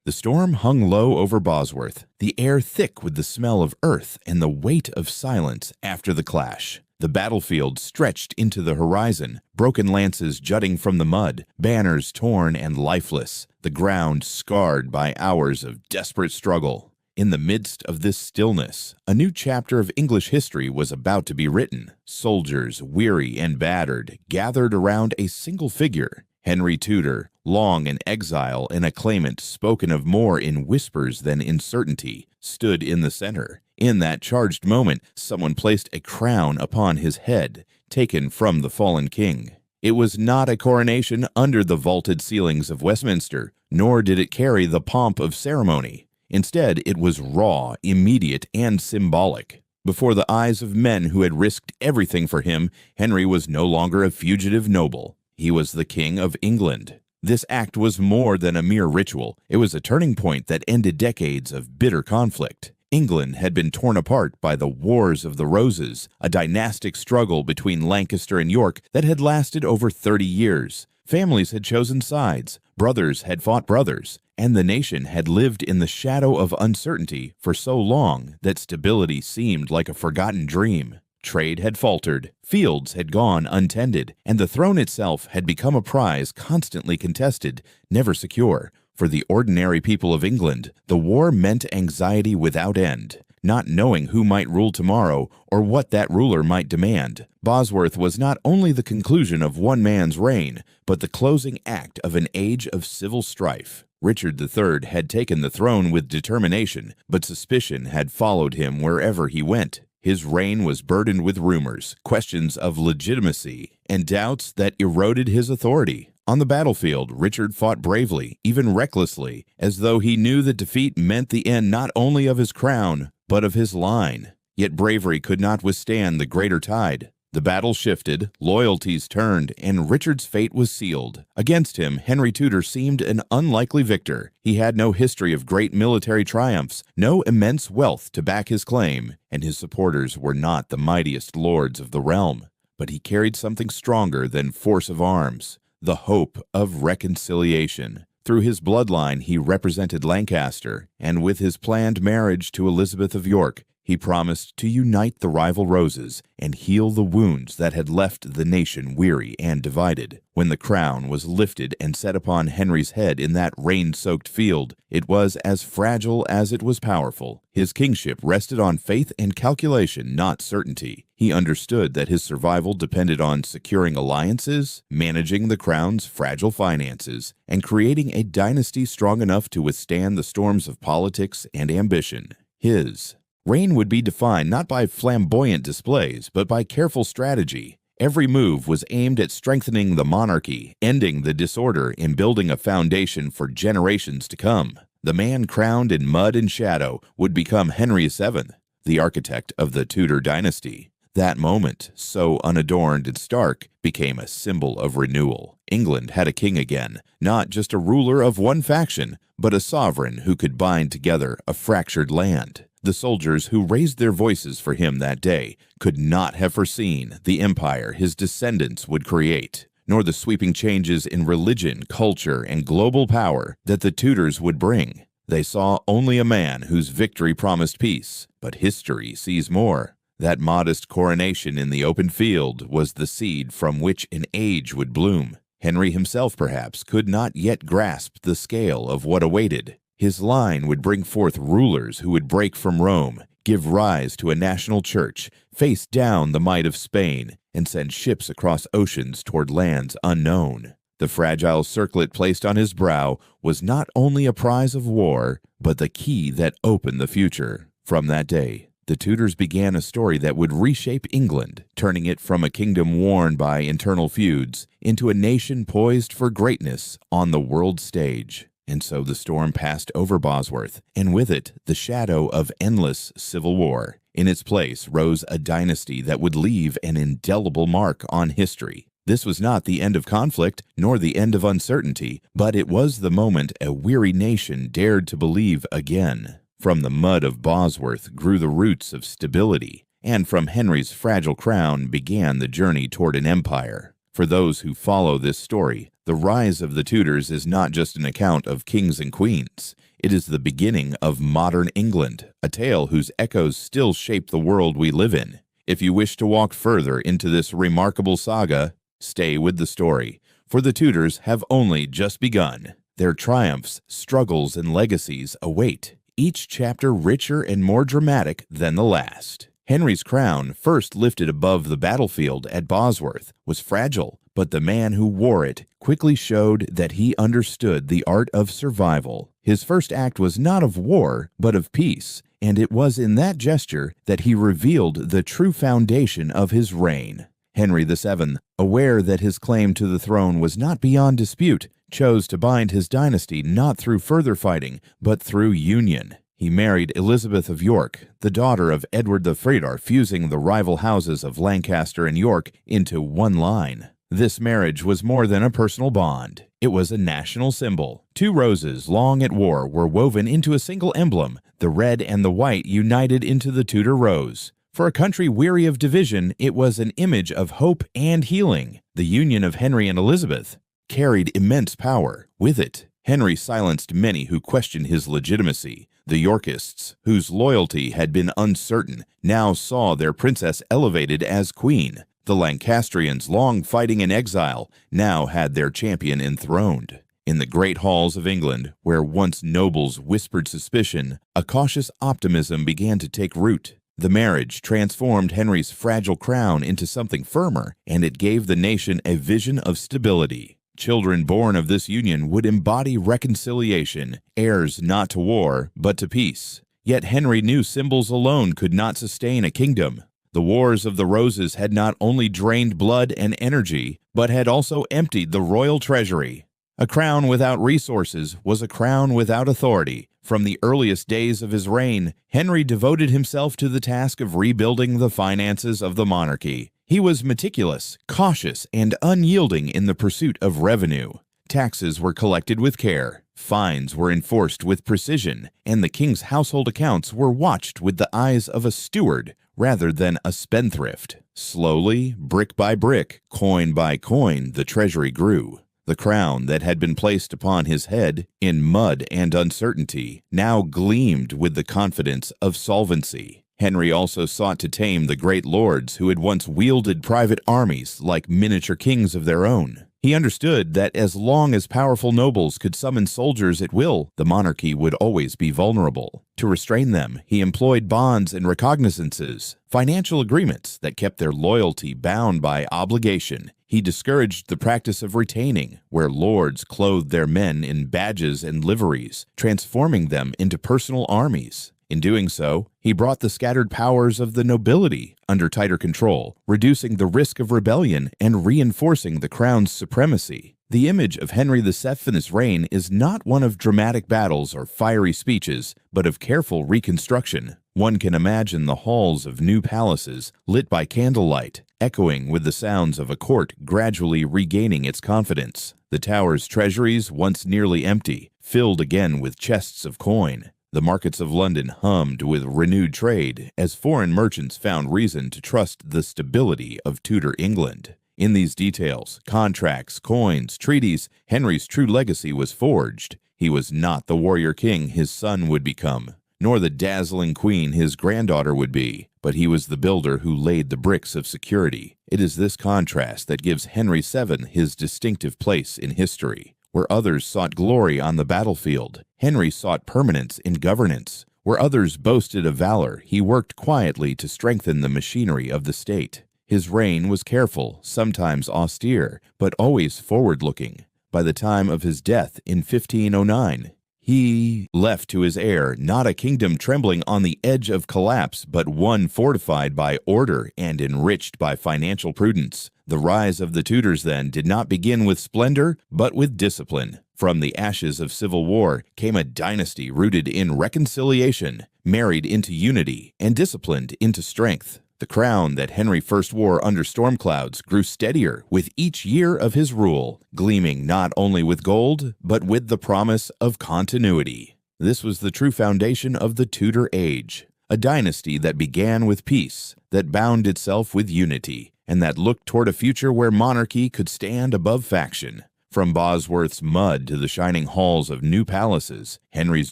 The storm hung low over Bosworth, the air thick with the smell of earth and the weight of silence after the clash. The battlefield stretched into the horizon, broken lances jutting from the mud, banners torn and lifeless, the ground scarred by hours of desperate struggle. In the midst of this stillness, a new chapter of English history was about to be written. Soldiers, weary and battered, gathered around a single figure. Henry Tudor, long in exile and a claimant spoken of more in whispers than in certainty, stood in the center. In that charged moment, someone placed a crown upon his head, taken from the fallen king. It was not a coronation under the vaulted ceilings of Westminster, nor did it carry the pomp of ceremony. Instead, it was raw, immediate, and symbolic. Before the eyes of men who had risked everything for him, Henry was no longer a fugitive noble. He was the King of England. This act was more than a mere ritual. It was a turning point that ended decades of bitter conflict. England had been torn apart by the Wars of the Roses, a dynastic struggle between Lancaster and York that had lasted over 30 years. Families had chosen sides, brothers had fought brothers, and the nation had lived in the shadow of uncertainty for so long that stability seemed like a forgotten dream. Trade had faltered, fields had gone untended, and the throne itself had become a prize constantly contested, never secure. For the ordinary people of England, the war meant anxiety without end, not knowing who might rule tomorrow or what that ruler might demand. Bosworth was not only the conclusion of one man's reign, but the closing act of an age of civil strife. Richard III had taken the throne with determination, but suspicion had followed him wherever he went. His reign was burdened with rumors, questions of legitimacy, and doubts that eroded his authority. On the battlefield, Richard fought bravely, even recklessly, as though he knew that defeat meant the end not only of his crown, but of his line. Yet bravery could not withstand the greater tide. The battle shifted, loyalties turned, and Richard's fate was sealed. Against him, Henry Tudor seemed an unlikely victor. He had no history of great military triumphs, no immense wealth to back his claim, and his supporters were not the mightiest lords of the realm. But he carried something stronger than force of arms, the hope of reconciliation. Through his bloodline, he represented Lancaster, and with his planned marriage to Elizabeth of York, he promised to unite the rival roses and heal the wounds that had left the nation weary and divided. When the crown was lifted and set upon Henry's head in that rain-soaked field, it was as fragile as it was powerful. His kingship rested on faith and calculation, not certainty. He understood that his survival depended on securing alliances, managing the crown's fragile finances, and creating a dynasty strong enough to withstand the storms of politics and ambition. His reign would be defined not by flamboyant displays, but by careful strategy. Every move was aimed at strengthening the monarchy, ending the disorder, and building a foundation for generations to come. The man crowned in mud and shadow would become Henry VII, the architect of the Tudor dynasty. That moment, so unadorned and stark, became a symbol of renewal. England had a king again, not just a ruler of one faction, but a sovereign who could bind together a fractured land. The soldiers who raised their voices for him that day could not have foreseen the empire his descendants would create, nor the sweeping changes in religion, culture, and global power that the Tudors would bring. They saw only a man whose victory promised peace, but history sees more. That modest coronation in the open field was the seed from which an age would bloom. Henry himself, perhaps, could not yet grasp the scale of what awaited. His line would bring forth rulers who would break from Rome, give rise to a national church, face down the might of Spain, and send ships across oceans toward lands unknown. The fragile circlet placed on his brow was not only a prize of war, but the key that opened the future. From that day, the Tudors began a story that would reshape England, turning it from a kingdom worn by internal feuds into a nation poised for greatness on the world stage. And so the storm passed over Bosworth, and with it the shadow of endless civil war. In its place rose a dynasty that would leave an indelible mark on history. This was not the end of conflict, nor the end of uncertainty, but it was the moment a weary nation dared to believe again. From the mud of Bosworth grew the roots of stability, and from Henry's fragile crown began the journey toward an empire. For those who follow this story, the rise of the Tudors is not just an account of kings and queens. It is the beginning of modern England, a tale whose echoes still shape the world we live in. If you wish to walk further into this remarkable saga, stay with the story, for the Tudors have only just begun. Their triumphs, struggles, and legacies await, each chapter richer and more dramatic than the last. Henry's crown, first lifted above the battlefield at Bosworth, was fragile, but the man who wore it quickly showed that he understood the art of survival. His first act was not of war, but of peace, and it was in that gesture that he revealed the true foundation of his reign. Henry VII, aware that his claim to the throne was not beyond dispute, chose to bind his dynasty not through further fighting, but through union. He married Elizabeth of York, the daughter of Edward the Freighter, fusing the rival houses of Lancaster and York into one line. This marriage was more than a personal bond. It was a national symbol. Two roses, long at war, were woven into a single emblem. The red and the white united into the Tudor rose. For a country weary of division, it was an image of hope and healing. The union of Henry and Elizabeth carried immense power. With it, Henry silenced many who questioned his legitimacy. The Yorkists, whose loyalty had been uncertain, now saw their princess elevated as queen. The Lancastrians, long fighting in exile, now had their champion enthroned. In the great halls of England, where once nobles whispered suspicion, a cautious optimism began to take root. The marriage transformed Henry's fragile crown into something firmer, and it gave the nation a vision of stability. Children born of this union would embody reconciliation, heirs not to war, but to peace. Yet Henry knew symbols alone could not sustain a kingdom. The Wars of the Roses had not only drained blood and energy, but had also emptied the royal treasury. A crown without resources was a crown without authority. From the earliest days of his reign, Henry devoted himself to the task of rebuilding the finances of the monarchy. He was meticulous, cautious, and unyielding in the pursuit of revenue. Taxes were collected with care, fines were enforced with precision, and the king's household accounts were watched with the eyes of a steward rather than a spendthrift. Slowly, brick by brick, coin by coin, the treasury grew. The crown that had been placed upon his head in mud and uncertainty now gleamed with the confidence of solvency. Henry also sought to tame the great lords who had once wielded private armies like miniature kings of their own. He understood that as long as powerful nobles could summon soldiers at will, the monarchy would always be vulnerable. To restrain them, he employed bonds and recognizances, financial agreements that kept their loyalty bound by obligation. He discouraged the practice of retaining, where lords clothed their men in badges and liveries, transforming them into personal armies. In doing so, he brought the scattered powers of the nobility under tighter control, reducing the risk of rebellion and reinforcing the crown's supremacy. The image of Henry VII in his reign is not one of dramatic battles or fiery speeches, but of careful reconstruction. One can imagine the halls of new palaces, lit by candlelight, echoing with the sounds of a court gradually regaining its confidence. The Tower's treasuries, once nearly empty, filled again with chests of coin. The markets of London hummed with renewed trade as foreign merchants found reason to trust the stability of Tudor England. In these details, contracts, coins, treaties, Henry's true legacy was forged. He was not the warrior king his son would become, nor the dazzling queen his granddaughter would be, but he was the builder who laid the bricks of security. It is this contrast that gives Henry VII his distinctive place in history. Where others sought glory on the battlefield, Henry sought permanence in governance. Where others boasted of valor, he worked quietly to strengthen the machinery of the state. His reign was careful, sometimes austere, but always forward-looking. By the time of his death in 1509, he left to his heir not a kingdom trembling on the edge of collapse, but one fortified by order and enriched by financial prudence. The rise of the Tudors, then, did not begin with splendor, but with discipline. From the ashes of civil war came a dynasty rooted in reconciliation, married into unity, and disciplined into strength. The crown that Henry first wore under storm clouds grew steadier with each year of his rule, gleaming not only with gold, but with the promise of continuity. This was the true foundation of the Tudor age, a dynasty that began with peace, that bound itself with unity, and that looked toward a future where monarchy could stand above faction. From Bosworth's mud to the shining halls of new palaces, Henry's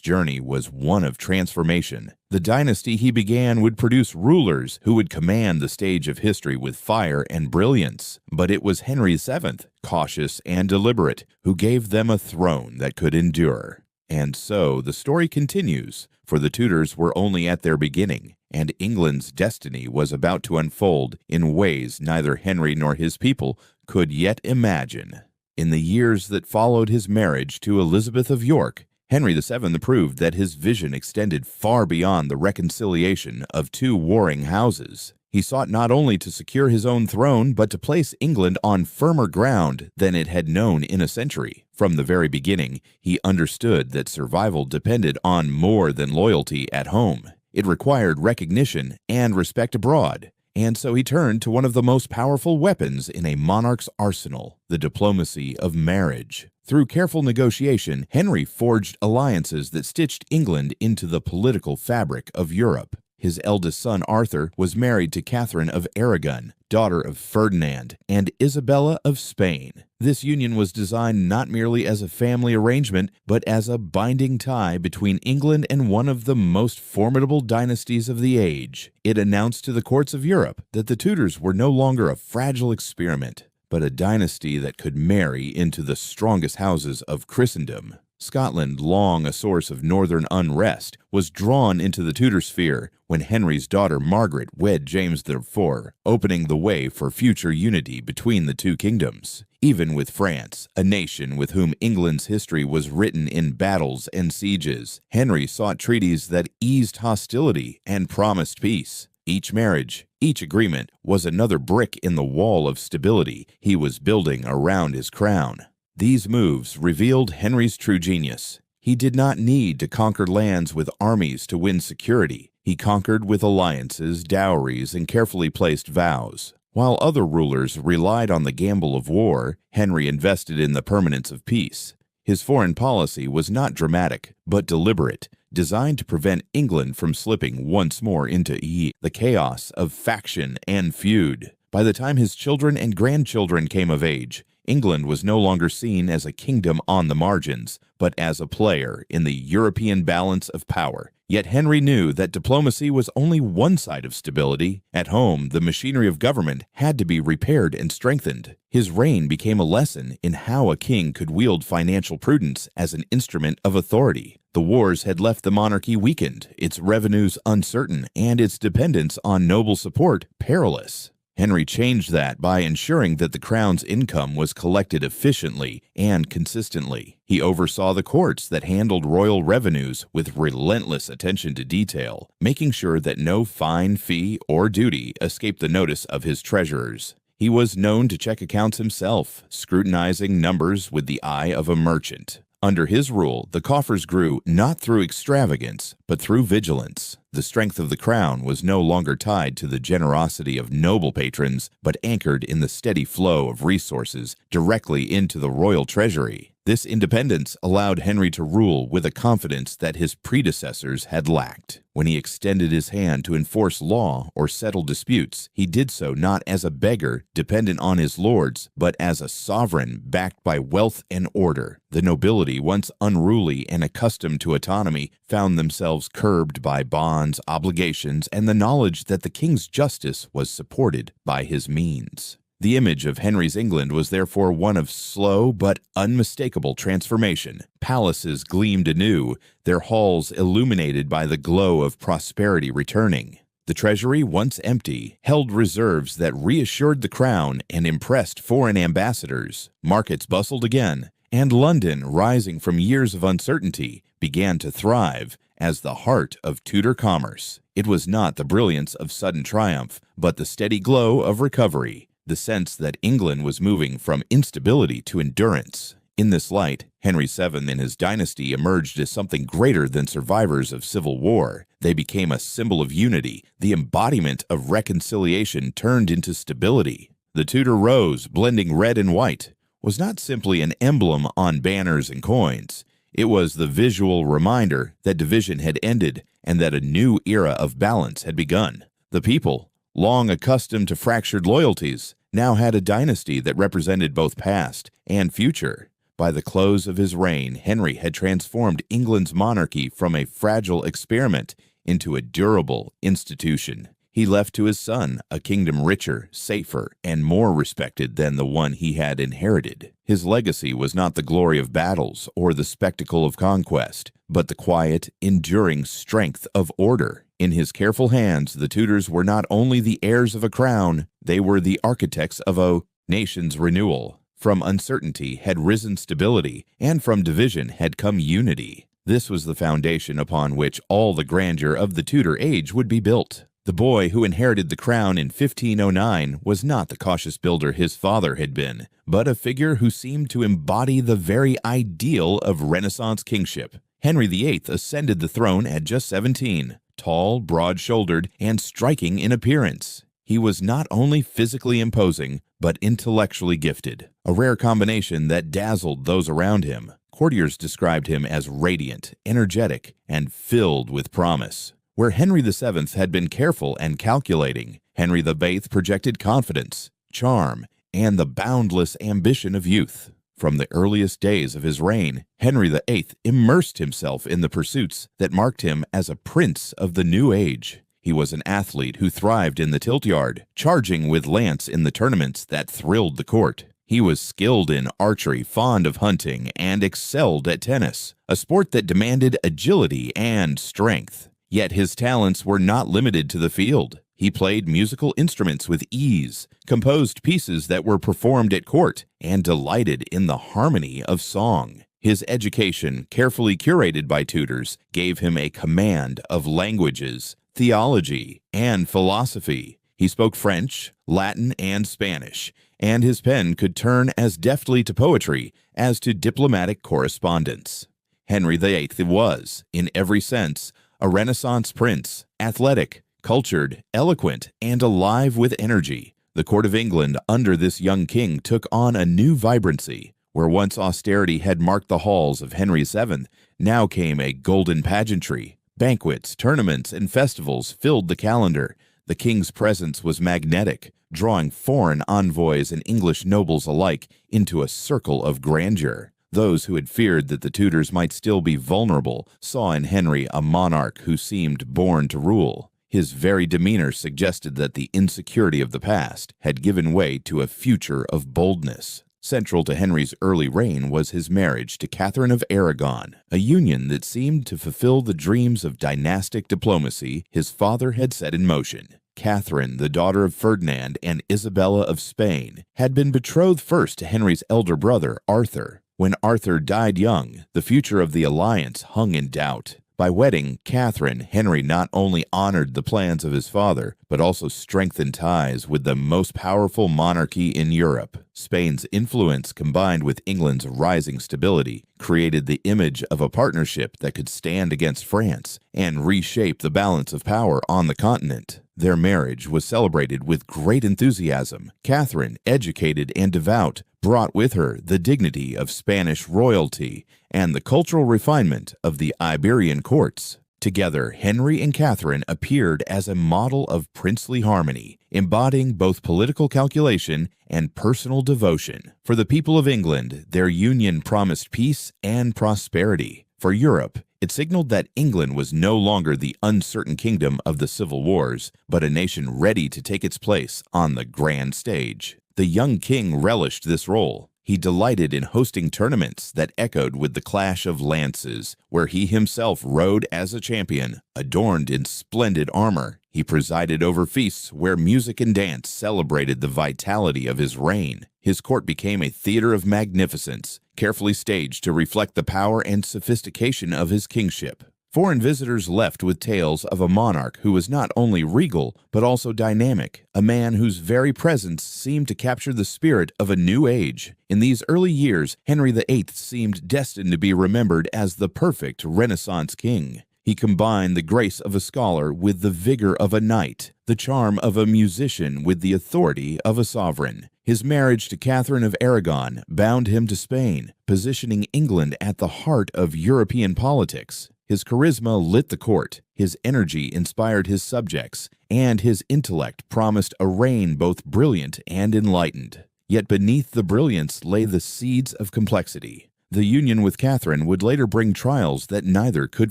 journey was one of transformation. The dynasty he began would produce rulers who would command the stage of history with fire and brilliance. But it was Henry VII, cautious and deliberate, who gave them a throne that could endure. And so the story continues, for the Tudors were only at their beginning, and England's destiny was about to unfold in ways neither Henry nor his people could yet imagine. In the years that followed his marriage to Elizabeth of York, Henry VII proved that his vision extended far beyond the reconciliation of two warring houses. He sought not only to secure his own throne, but to place England on firmer ground than it had known in a century. From the very beginning, he understood that survival depended on more than loyalty at home. It required recognition and respect abroad. And so he turned to one of the most powerful weapons in a monarch's arsenal, the diplomacy of marriage. Through careful negotiation, Henry forged alliances that stitched England into the political fabric of Europe. His eldest son, Arthur, was married to Catherine of Aragon, daughter of Ferdinand, and Isabella of Spain. This union was designed not merely as a family arrangement, but as a binding tie between England and one of the most formidable dynasties of the age. It announced to the courts of Europe that the Tudors were no longer a fragile experiment, but a dynasty that could marry into the strongest houses of Christendom. Scotland, long a source of northern unrest, was drawn into the Tudor sphere when Henry's daughter Margaret wed James IV, opening the way for future unity between the two kingdoms. Even with France, a nation with whom England's history was written in battles and sieges, Henry sought treaties that eased hostility and promised peace. Each marriage, each agreement, was another brick in the wall of stability he was building around his crown. These moves revealed Henry's true genius. He did not need to conquer lands with armies to win security. He conquered with alliances, dowries, and carefully placed vows. While other rulers relied on the gamble of war, Henry invested in the permanence of peace. His foreign policy was not dramatic, but deliberate, designed to prevent England from slipping once more into the chaos of faction and feud. By the time his children and grandchildren came of age, England was no longer seen as a kingdom on the margins, but as a player in the European balance of power. Yet Henry knew that diplomacy was only one side of stability. At home, the machinery of government had to be repaired and strengthened. His reign became a lesson in how a king could wield financial prudence as an instrument of authority. The wars had left the monarchy weakened, its revenues uncertain, and its dependence on noble support perilous. Henry changed that by ensuring that the crown's income was collected efficiently and consistently. He oversaw the courts that handled royal revenues with relentless attention to detail, making sure that no fine, fee, or duty escaped the notice of his treasurers. He was known to check accounts himself, scrutinizing numbers with the eye of a merchant. Under his rule, the coffers grew not through extravagance, but through vigilance. The strength of the crown was no longer tied to the generosity of noble patrons, but anchored in the steady flow of resources directly into the royal treasury. This independence allowed Henry to rule with a confidence that his predecessors had lacked. When he extended his hand to enforce law or settle disputes, he did so not as a beggar dependent on his lords, but as a sovereign backed by wealth and order. The nobility, once unruly and accustomed to autonomy, found themselves curbed by bonds, obligations, and the knowledge that the king's justice was supported by his means. The image of Henry's England was therefore one of slow but unmistakable transformation. Palaces gleamed anew, their halls illuminated by the glow of prosperity returning. The treasury, once empty, held reserves that reassured the crown and impressed foreign ambassadors. Markets bustled again, and London, rising from years of uncertainty, began to thrive as the heart of Tudor commerce. It was not the brilliance of sudden triumph, but the steady glow of recovery. The sense that England was moving from instability to endurance. In this light, Henry VII and his dynasty emerged as something greater than survivors of civil war. They became a symbol of unity, the embodiment of reconciliation turned into stability. The Tudor rose, blending red and white, was not simply an emblem on banners and coins. It was the visual reminder that division had ended and that a new era of balance had begun. The people, long accustomed to fractured loyalties, now had a dynasty that represented both past and future. By the close of his reign, Henry had transformed England's monarchy from a fragile experiment into a durable institution. He left to his son a kingdom richer, safer, and more respected than the one he had inherited. His legacy was not the glory of battles or the spectacle of conquest, but the quiet, enduring strength of order. In his careful hands, the Tudors were not only the heirs of a crown, they were the architects of a nation's renewal. From uncertainty had risen stability, and from division had come unity. This was the foundation upon which all the grandeur of the Tudor age would be built. The boy who inherited the crown in 1509 was not the cautious builder his father had been, but a figure who seemed to embody the very ideal of Renaissance kingship. Henry VIII ascended the throne at just 17, tall, broad-shouldered, and striking in appearance. He was not only physically imposing, but intellectually gifted, a rare combination that dazzled those around him. Courtiers described him as radiant, energetic, and filled with promise. Where Henry VII had been careful and calculating, Henry VIII projected confidence, charm, and the boundless ambition of youth. From the earliest days of his reign, Henry VIII immersed himself in the pursuits that marked him as a prince of the new age. He was an athlete who thrived in the tilt-yard, charging with lance in the tournaments that thrilled the court. He was skilled in archery, fond of hunting, and excelled at tennis, a sport that demanded agility and strength. Yet his talents were not limited to the field. He played musical instruments with ease, composed pieces that were performed at court, and delighted in the harmony of song. His education, carefully curated by tutors, gave him a command of languages, theology, and philosophy. He spoke French, Latin, and Spanish, and his pen could turn as deftly to poetry as to diplomatic correspondence. Henry VIII was, in every sense, a Renaissance prince, athletic, cultured, eloquent, and alive with energy. The court of England under this young king took on a new vibrancy. Where once austerity had marked the halls of Henry VII, now came a golden pageantry. Banquets, tournaments, and festivals filled the calendar. The king's presence was magnetic, drawing foreign envoys and English nobles alike into a circle of grandeur. Those who had feared that the Tudors might still be vulnerable saw in Henry a monarch who seemed born to rule. His very demeanor suggested that the insecurity of the past had given way to a future of boldness. Central to Henry's early reign was his marriage to Catherine of Aragon, a union that seemed to fulfill the dreams of dynastic diplomacy his father had set in motion. Catherine, the daughter of Ferdinand and Isabella of Spain, had been betrothed first to Henry's elder brother, Arthur. When Arthur died young, the future of the alliance hung in doubt. By wedding Catherine, Henry not only honored the plans of his father, but also strengthened ties with the most powerful monarchy in Europe. Spain's influence, combined with England's rising stability, created the image of a partnership that could stand against France and reshape the balance of power on the continent. Their marriage was celebrated with great enthusiasm. Catherine, educated and devout, brought with her the dignity of Spanish royalty and the cultural refinement of the Iberian courts. Together, Henry and Catherine appeared as a model of princely harmony, embodying both political calculation and personal devotion. For the people of England, their union promised peace and prosperity. For Europe, it signaled that England was no longer the uncertain kingdom of the civil wars, but a nation ready to take its place on the grand stage. The young king relished this role. He delighted in hosting tournaments that echoed with the clash of lances, where he himself rode as a champion, adorned in splendid armor. He presided over feasts where music and dance celebrated the vitality of his reign. His court became a theater of magnificence, carefully staged to reflect the power and sophistication of his kingship. Foreign visitors left with tales of a monarch who was not only regal, but also dynamic, a man whose very presence seemed to capture the spirit of a new age. In these early years, Henry VIII seemed destined to be remembered as the perfect Renaissance king. He combined the grace of a scholar with the vigor of a knight, the charm of a musician with the authority of a sovereign. His marriage to Catherine of Aragon bound him to Spain, positioning England at the heart of European politics. His charisma lit the court, his energy inspired his subjects, and his intellect promised a reign both brilliant and enlightened. Yet beneath the brilliance lay the seeds of complexity. The union with Catherine would later bring trials that neither could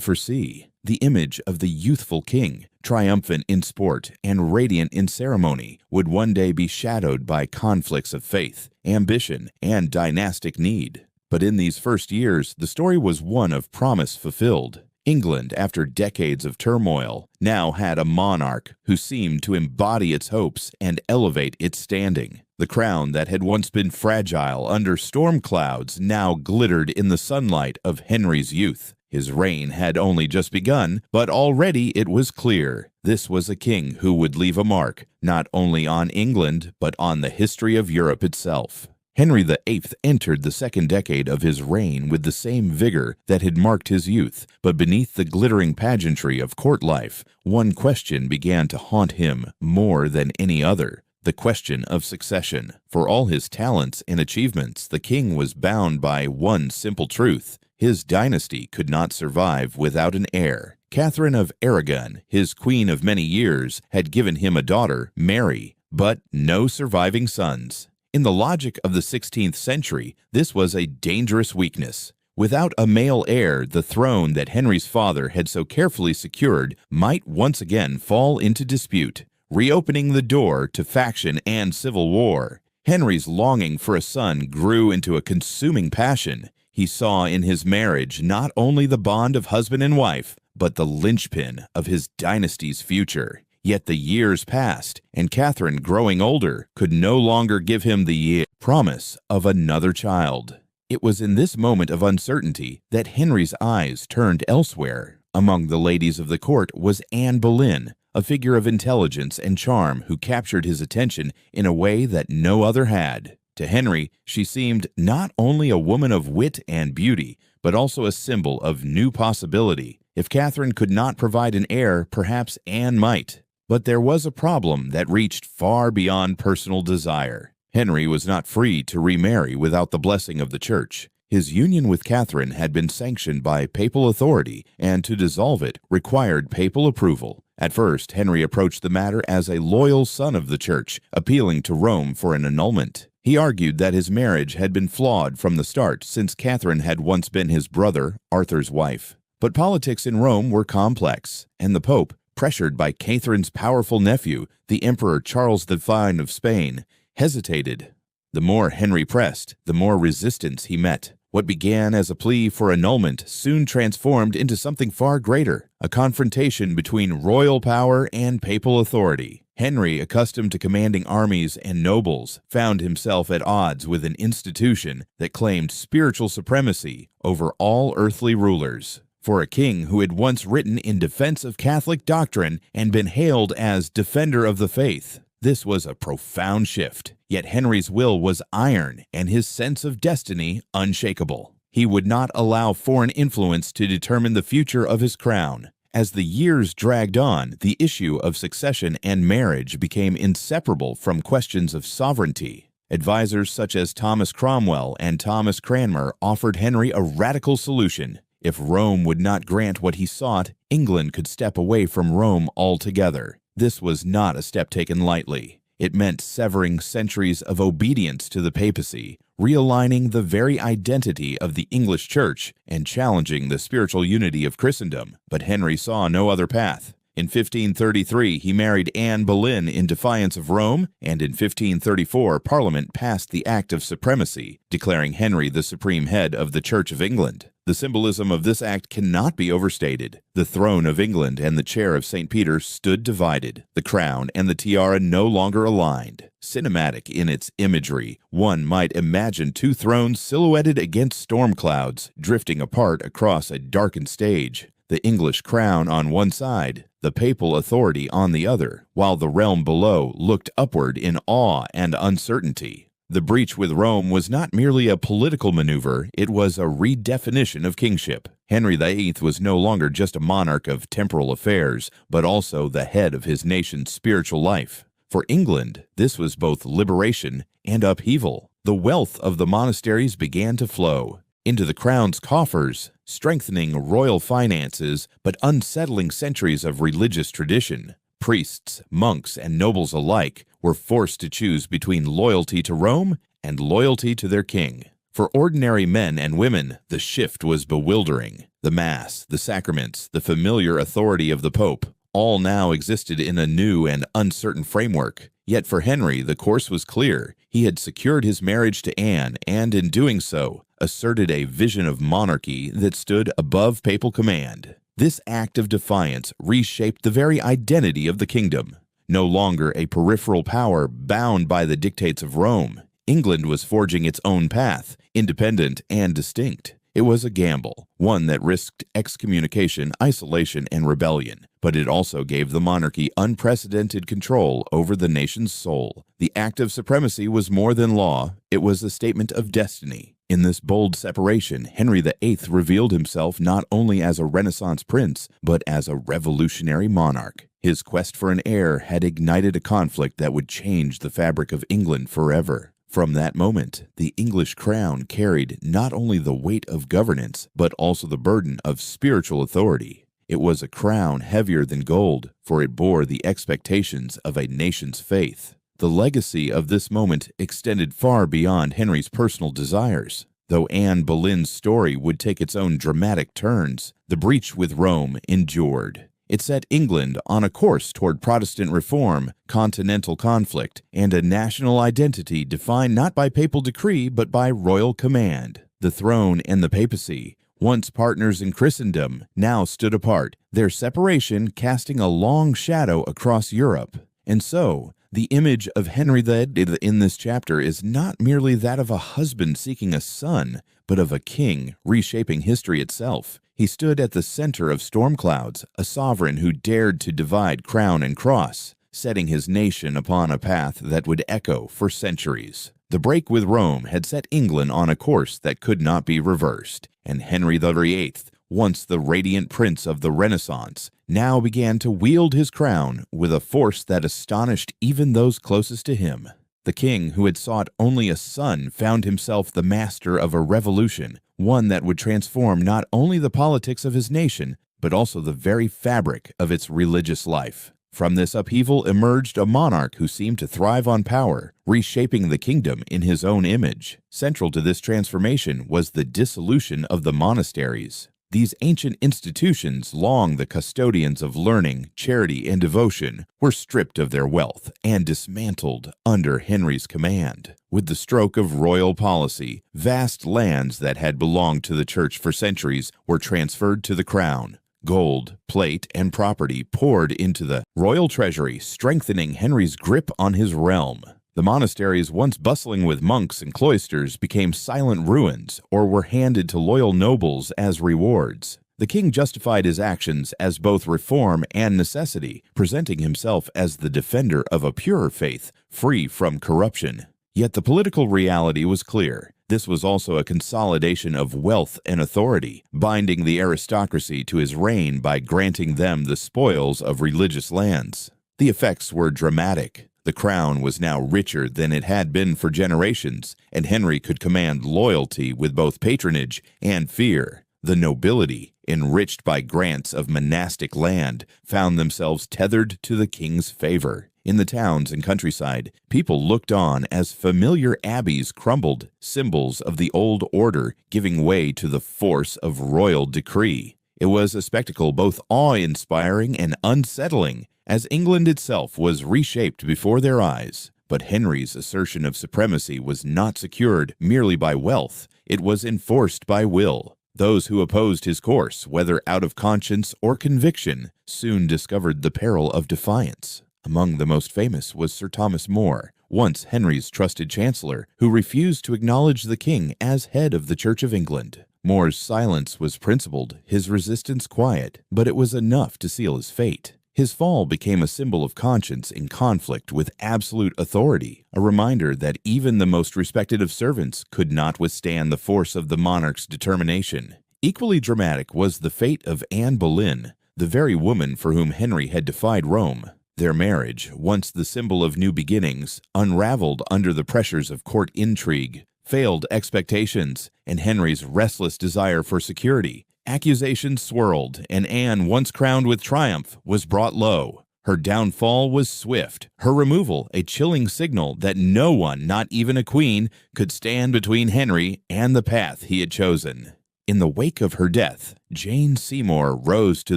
foresee. The image of the youthful king, triumphant in sport and radiant in ceremony, would one day be shadowed by conflicts of faith, ambition, and dynastic need. But in these first years, the story was one of promise fulfilled. England, after decades of turmoil, now had a monarch who seemed to embody its hopes and elevate its standing. The crown that had once been fragile under storm clouds now glittered in the sunlight of Henry's youth. His reign had only just begun, but already it was clear this was a king who would leave a mark, not only on England, but on the history of Europe itself. Henry VIII entered the second decade of his reign with the same vigor that had marked his youth, but beneath the glittering pageantry of court life, one question began to haunt him more than any other: the question of succession. For all his talents and achievements, the king was bound by one simple truth: his dynasty could not survive without an heir. Catherine of Aragon, his queen of many years, had given him a daughter, Mary, but no surviving sons. In the logic of the 16th century, this was a dangerous weakness. Without a male heir, the throne that Henry's father had so carefully secured might once again fall into dispute, reopening the door to faction and civil war. Henry's longing for a son grew into a consuming passion. He saw in his marriage not only the bond of husband and wife, but the linchpin of his dynasty's future. Yet the years passed, and Catherine, growing older, could no longer give him the promise of another child. It was in this moment of uncertainty that Henry's eyes turned elsewhere. Among the ladies of the court was Anne Boleyn, a figure of intelligence and charm who captured his attention in a way that no other had. To Henry, she seemed not only a woman of wit and beauty, but also a symbol of new possibility. If Catherine could not provide an heir, perhaps Anne might. But there was a problem that reached far beyond personal desire. Henry was not free to remarry without the blessing of the church. His union with Catherine had been sanctioned by papal authority, and to dissolve it required papal approval. At first, Henry approached the matter as a loyal son of the church, appealing to Rome for an annulment. He argued that his marriage had been flawed from the start, since Catherine had once been his brother, Arthur's wife. But politics in Rome were complex, and the Pope, pressured by Catherine's powerful nephew, the Emperor Charles V of Spain, hesitated. The more Henry pressed, the more resistance he met. What began as a plea for annulment soon transformed into something far greater, a confrontation between royal power and papal authority. Henry, accustomed to commanding armies and nobles, found himself at odds with an institution that claimed spiritual supremacy over all earthly rulers. For a king who had once written in defense of Catholic doctrine and been hailed as defender of the faith, this was a profound shift. Yet Henry's will was iron and his sense of destiny unshakable. He would not allow foreign influence to determine the future of his crown. As the years dragged on, the issue of succession and marriage became inseparable from questions of sovereignty. Advisors such as Thomas Cromwell and Thomas Cranmer offered Henry a radical solution. If Rome would not grant what he sought, England could step away from Rome altogether. This was not a step taken lightly. It meant severing centuries of obedience to the papacy, realigning the very identity of the English Church, and challenging the spiritual unity of Christendom. But Henry saw no other path. In 1533, he married Anne Boleyn in defiance of Rome, and in 1534, Parliament passed the Act of Supremacy, declaring Henry the supreme head of the Church of England. The symbolism of this act cannot be overstated. The throne of England and the chair of St. Peter stood divided, the crown and the tiara no longer aligned. Cinematic in its imagery, one might imagine two thrones silhouetted against storm clouds, drifting apart across a darkened stage. The English crown on one side, the papal authority on the other, while the realm below looked upward in awe and uncertainty. The breach with Rome was not merely a political maneuver, it was a redefinition of kingship. Henry VIII was no longer just a monarch of temporal affairs, but also the head of his nation's spiritual life. For England, this was both liberation and upheaval. The wealth of the monasteries began to flow into the crown's coffers, strengthening royal finances but unsettling centuries of religious tradition. Priests, monks, and nobles alike were forced to choose between loyalty to Rome and loyalty to their king. For ordinary men and women, the shift was bewildering. The Mass, the sacraments, the familiar authority of the Pope, all now existed in a new and uncertain framework. Yet for Henry, the course was clear. He had secured his marriage to Anne, and in doing so, asserted a vision of monarchy that stood above papal command. This act of defiance reshaped the very identity of the kingdom. No longer a peripheral power bound by the dictates of Rome, England was forging its own path, independent and distinct. It was a gamble, one that risked excommunication, isolation, and rebellion, but it also gave the monarchy unprecedented control over the nation's soul. The act of supremacy was more than law, it was a statement of destiny. In this bold separation, Henry VIII revealed himself not only as a Renaissance prince, but as a revolutionary monarch. His quest for an heir had ignited a conflict that would change the fabric of England forever. From that moment, the English crown carried not only the weight of governance, but also the burden of spiritual authority. It was a crown heavier than gold, for it bore the expectations of a nation's faith. The legacy of this moment extended far beyond Henry's personal desires. Though Anne Boleyn's story would take its own dramatic turns, the breach with Rome endured. It set England on a course toward Protestant reform, continental conflict, and a national identity defined not by papal decree but by royal command. The throne and the papacy, once partners in Christendom, now stood apart, their separation casting a long shadow across Europe. And so, the image of Henry VIII in this chapter is not merely that of a husband seeking a son, but of a king reshaping history itself. He stood at the center of storm clouds, a sovereign who dared to divide crown and cross, setting his nation upon a path that would echo for centuries. The break with Rome had set England on a course that could not be reversed, and Henry VIII, once the radiant prince of the Renaissance, now began to wield his crown with a force that astonished even those closest to him. The king who had sought only a son found himself the master of a revolution, one that would transform not only the politics of his nation, but also the very fabric of its religious life. From this upheaval emerged a monarch who seemed to thrive on power, reshaping the kingdom in his own image. Central to this transformation was the dissolution of the monasteries. These ancient institutions, long the custodians of learning, charity, and devotion, were stripped of their wealth and dismantled under Henry's command. With the stroke of royal policy, vast lands that had belonged to the church for centuries were transferred to the crown. Gold, plate, and property poured into the royal treasury, strengthening Henry's grip on his realm. The monasteries, once bustling with monks and cloisters, became silent ruins or were handed to loyal nobles as rewards. The king justified his actions as both reform and necessity, presenting himself as the defender of a purer faith, free from corruption. Yet the political reality was clear. This was also a consolidation of wealth and authority, binding the aristocracy to his reign by granting them the spoils of religious lands. The effects were dramatic. The crown was now richer than it had been for generations, and Henry could command loyalty with both patronage and fear. The nobility, enriched by grants of monastic land, found themselves tethered to the king's favor. In the towns and countryside, people looked on as familiar abbeys crumbled, symbols of the old order giving way to the force of royal decree. It was a spectacle both awe-inspiring and unsettling, as England itself was reshaped before their eyes. But Henry's assertion of supremacy was not secured merely by wealth, it was enforced by will. Those who opposed his course, whether out of conscience or conviction, soon discovered the peril of defiance. Among the most famous was Sir Thomas More, once Henry's trusted chancellor, who refused to acknowledge the king as head of the Church of England. More's silence was principled, his resistance quiet, but it was enough to seal his fate. His fall became a symbol of conscience in conflict with absolute authority, a reminder that even the most respected of servants could not withstand the force of the monarch's determination. Equally dramatic was the fate of Anne Boleyn, the very woman for whom Henry had defied Rome. Their marriage, once the symbol of new beginnings, unraveled under the pressures of court intrigue, failed expectations, and Henry's restless desire for security. Accusations swirled, and Anne, once crowned with triumph, was brought low. Her downfall was swift, her removal a chilling signal that no one, not even a queen, could stand between Henry and the path he had chosen. In the wake of her death, Jane Seymour rose to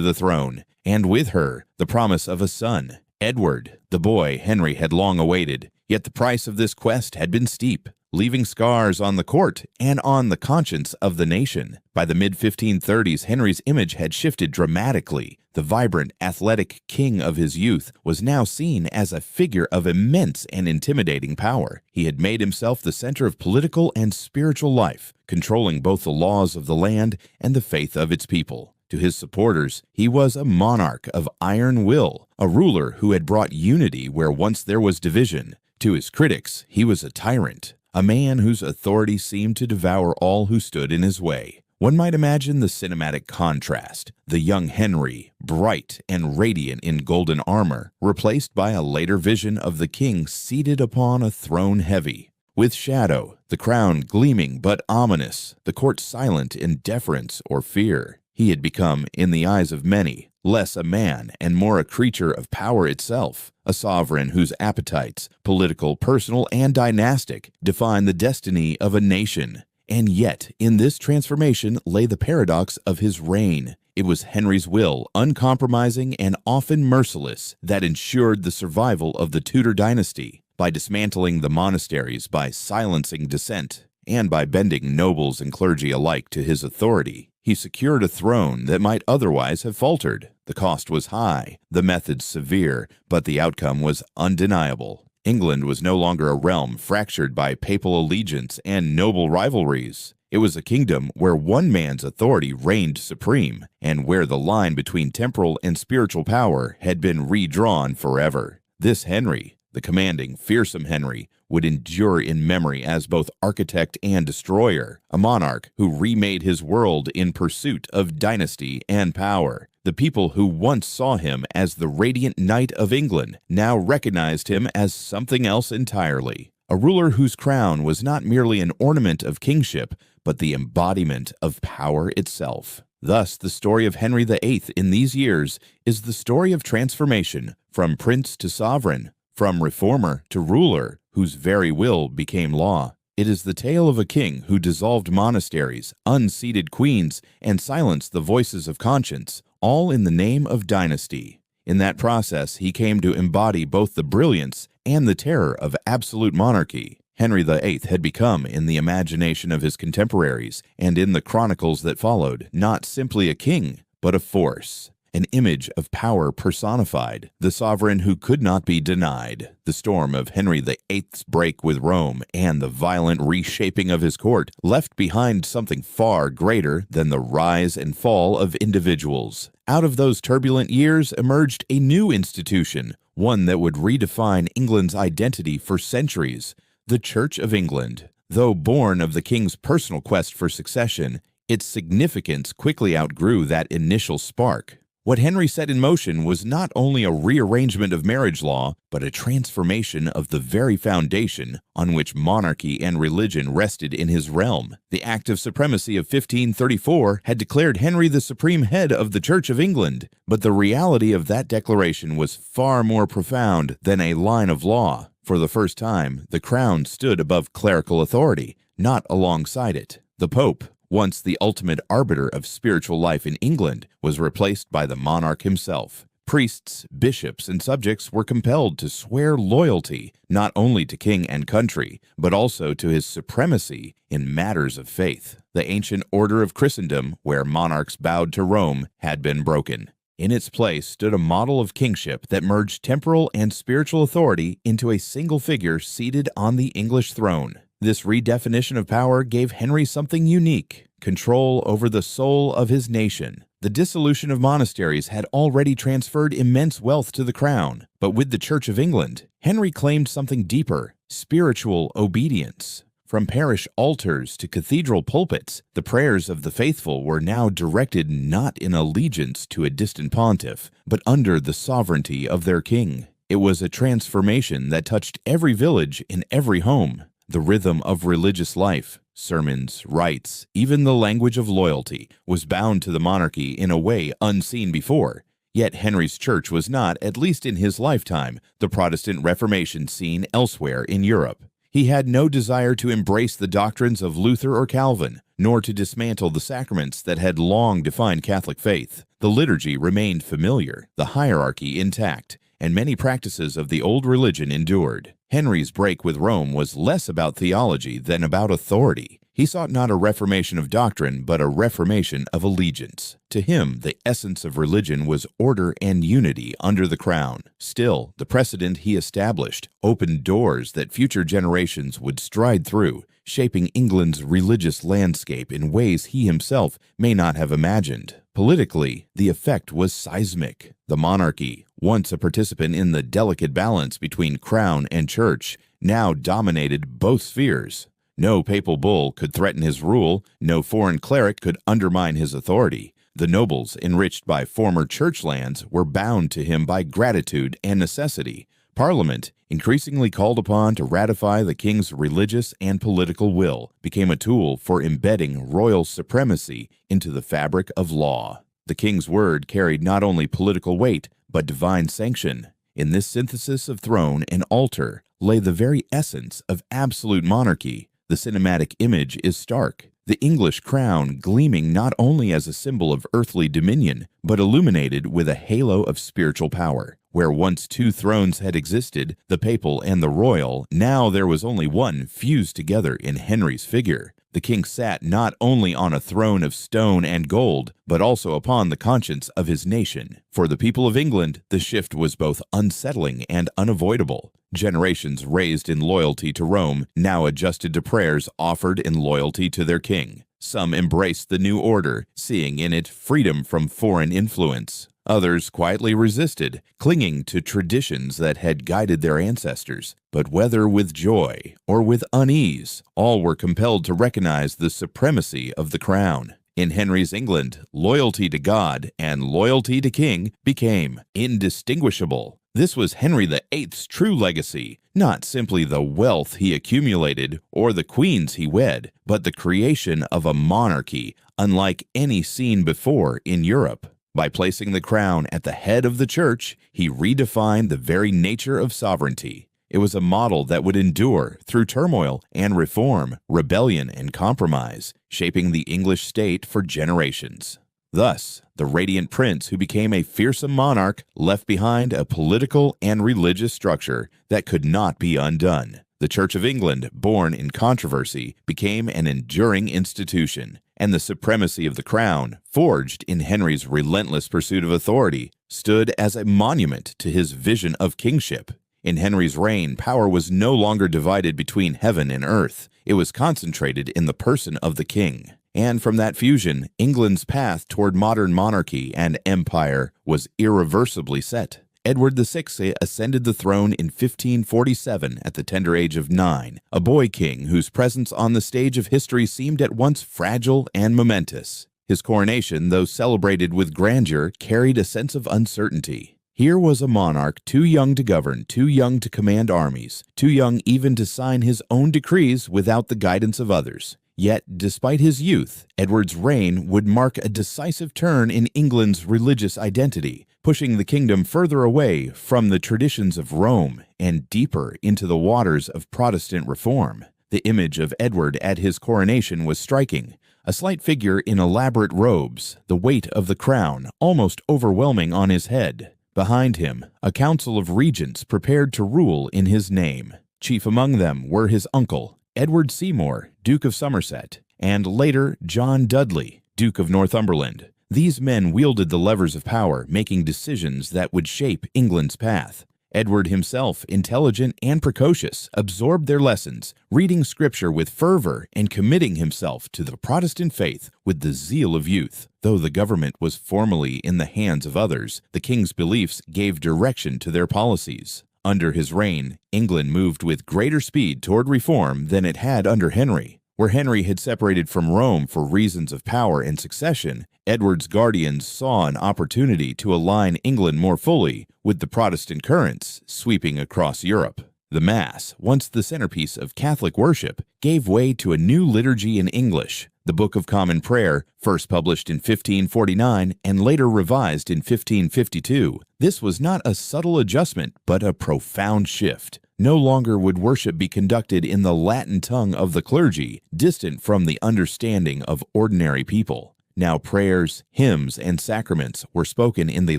the throne, and with her the promise of a son, Edward, the boy Henry had long awaited. Yet the price of this quest had been steep, leaving scars on the court and on the conscience of the nation. By the mid-1530s, Henry's image had shifted dramatically. The vibrant, athletic king of his youth was now seen as a figure of immense and intimidating power. He had made himself the center of political and spiritual life, controlling both the laws of the land and the faith of its people. To his supporters, he was a monarch of iron will, a ruler who had brought unity where once there was division. To his critics, he was a tyrant, a man whose authority seemed to devour all who stood in his way. One might imagine the cinematic contrast: the young Henry, bright and radiant in golden armor, replaced by a later vision of the king seated upon a throne heavy with shadow, the crown gleaming but ominous, the court silent in deference or fear. He had become, in the eyes of many, less a man and more a creature of power itself, a sovereign whose appetites, political, personal, and dynastic, define the destiny of a nation. And yet, in this transformation lay the paradox of his reign. It was Henry's will, uncompromising and often merciless, that ensured the survival of the Tudor dynasty. By dismantling the monasteries, by silencing dissent, and by bending nobles and clergy alike to his authority, he secured a throne that might otherwise have faltered. The cost was high, the methods severe, but the outcome was undeniable. England was no longer a realm fractured by papal allegiance and noble rivalries. It was a kingdom where one man's authority reigned supreme, and where the line between temporal and spiritual power had been redrawn forever. This Henry, the commanding, fearsome Henry, would endure in memory as both architect and destroyer, a monarch who remade his world in pursuit of dynasty and power. The people who once saw him as the radiant knight of England now recognized him as something else entirely, a ruler whose crown was not merely an ornament of kingship, but the embodiment of power itself. Thus, the story of Henry VIII in these years is the story of transformation, from prince to sovereign, from reformer to ruler, whose very will became law. It is the tale of a king who dissolved monasteries, unseated queens, and silenced the voices of conscience, all in the name of dynasty. In that process, he came to embody both the brilliance and the terror of absolute monarchy. Henry VIII had become, in the imagination of his contemporaries, and in the chronicles that followed, not simply a king, but a force. An image of power personified, the sovereign who could not be denied. The storm of Henry VIII's break with Rome and the violent reshaping of his court left behind something far greater than the rise and fall of individuals. Out of those turbulent years emerged a new institution, one that would redefine England's identity for centuries: the Church of England. Though born of the king's personal quest for succession, its significance quickly outgrew that initial spark. What Henry set in motion was not only a rearrangement of marriage law, but a transformation of the very foundation on which monarchy and religion rested in his realm. The Act of Supremacy of 1534 had declared Henry the supreme head of the Church of England, but the reality of that declaration was far more profound than a line of law. For the first time, the crown stood above clerical authority, not alongside it. The Pope, once the ultimate arbiter of spiritual life in England, was replaced by the monarch himself. Priests, bishops, and subjects were compelled to swear loyalty not only to king and country, but also to his supremacy in matters of faith. The ancient order of Christendom, where monarchs bowed to Rome, had been broken. In its place stood a model of kingship that merged temporal and spiritual authority into a single figure seated on the English throne. This redefinition of power gave Henry something unique: control over the soul of his nation. The dissolution of monasteries had already transferred immense wealth to the crown, but with the Church of England, Henry claimed something deeper: spiritual obedience. From parish altars to cathedral pulpits, the prayers of the faithful were now directed not in allegiance to a distant pontiff, but under the sovereignty of their king. It was a transformation that touched every village in every home. The rhythm of religious life, sermons, rites, even the language of loyalty, was bound to the monarchy in a way unseen before. Yet Henry's church was not, at least in his lifetime, the Protestant Reformation seen elsewhere in Europe. He had no desire to embrace the doctrines of Luther or Calvin, nor to dismantle the sacraments that had long defined Catholic faith. The liturgy remained familiar, the hierarchy intact, and many practices of the old religion endured. Henry's break with Rome was less about theology than about authority. He sought not a reformation of doctrine, but a reformation of allegiance. To him, the essence of religion was order and unity under the crown. Still, the precedent he established opened doors that future generations would stride through, shaping England's religious landscape in ways he himself may not have imagined. Politically, the effect was seismic. The monarchy, once a participant in the delicate balance between crown and church, now dominated both spheres. No papal bull could threaten his rule, no foreign cleric could undermine his authority. The nobles, enriched by former church lands, were bound to him by gratitude and necessity. Parliament, increasingly called upon to ratify the king's religious and political will, became a tool for embedding royal supremacy into the fabric of law. The king's word carried not only political weight, but divine sanction. In this synthesis of throne and altar lay the very essence of absolute monarchy. The cinematic image is stark. The English crown gleaming not only as a symbol of earthly dominion, but illuminated with a halo of spiritual power. Where once two thrones had existed, the papal and the royal, now there was only one fused together in Henry's figure. The king sat not only on a throne of stone and gold, but also upon the conscience of his nation. For the people of England, the shift was both unsettling and unavoidable. Generations raised in loyalty to Rome now adjusted to prayers offered in loyalty to their king. Some embraced the new order, seeing in it freedom from foreign influence. Others quietly resisted, clinging to traditions that had guided their ancestors. But whether with joy or with unease, all were compelled to recognize the supremacy of the crown. In Henry's England, loyalty to God and loyalty to king became indistinguishable. This was Henry VIII's true legacy, not simply the wealth he accumulated or the queens he wed, but the creation of a monarchy unlike any seen before in Europe. By placing the crown at the head of the church, he redefined the very nature of sovereignty. It was a model that would endure through turmoil and reform, rebellion and compromise, shaping the English state for generations. Thus, the radiant prince who became a fearsome monarch left behind a political and religious structure that could not be undone. The Church of England, born in controversy, became an enduring institution, and the supremacy of the crown, forged in Henry's relentless pursuit of authority, stood as a monument to his vision of kingship. In Henry's reign, power was no longer divided between heaven and earth. It was concentrated in the person of the king. And from that fusion, England's path toward modern monarchy and empire was irreversibly set. Edward VI ascended the throne in 1547 at the tender age of 9, a boy king whose presence on the stage of history seemed at once fragile and momentous. His coronation, though celebrated with grandeur, carried a sense of uncertainty. Here was a monarch too young to govern, too young to command armies, too young even to sign his own decrees without the guidance of others. Yet, despite his youth, Edward's reign would mark a decisive turn in England's religious identity, pushing the kingdom further away from the traditions of Rome and deeper into the waters of Protestant reform. The image of Edward at his coronation was striking, a slight figure in elaborate robes, the weight of the crown almost overwhelming on his head. Behind him, a council of regents prepared to rule in his name. Chief among them were his uncle, Edward Seymour, Duke of Somerset, and later John Dudley, Duke of Northumberland. These men wielded the levers of power, making decisions that would shape England's path. Edward himself, intelligent and precocious, absorbed their lessons, reading scripture with fervor and committing himself to the Protestant faith with the zeal of youth. Though the government was formally in the hands of others, the king's beliefs gave direction to their policies. Under his reign, England moved with greater speed toward reform than it had under Henry. Where Henry had separated from Rome for reasons of power and succession, Edward's guardians saw an opportunity to align England more fully with the Protestant currents sweeping across Europe. The Mass, once the centerpiece of Catholic worship, gave way to a new liturgy in English. The Book of Common Prayer, first published in 1549 and later revised in 1552, this was not a subtle adjustment but a profound shift. No longer would worship be conducted in the Latin tongue of the clergy, distant from the understanding of ordinary people. Now prayers, hymns, and sacraments were spoken in the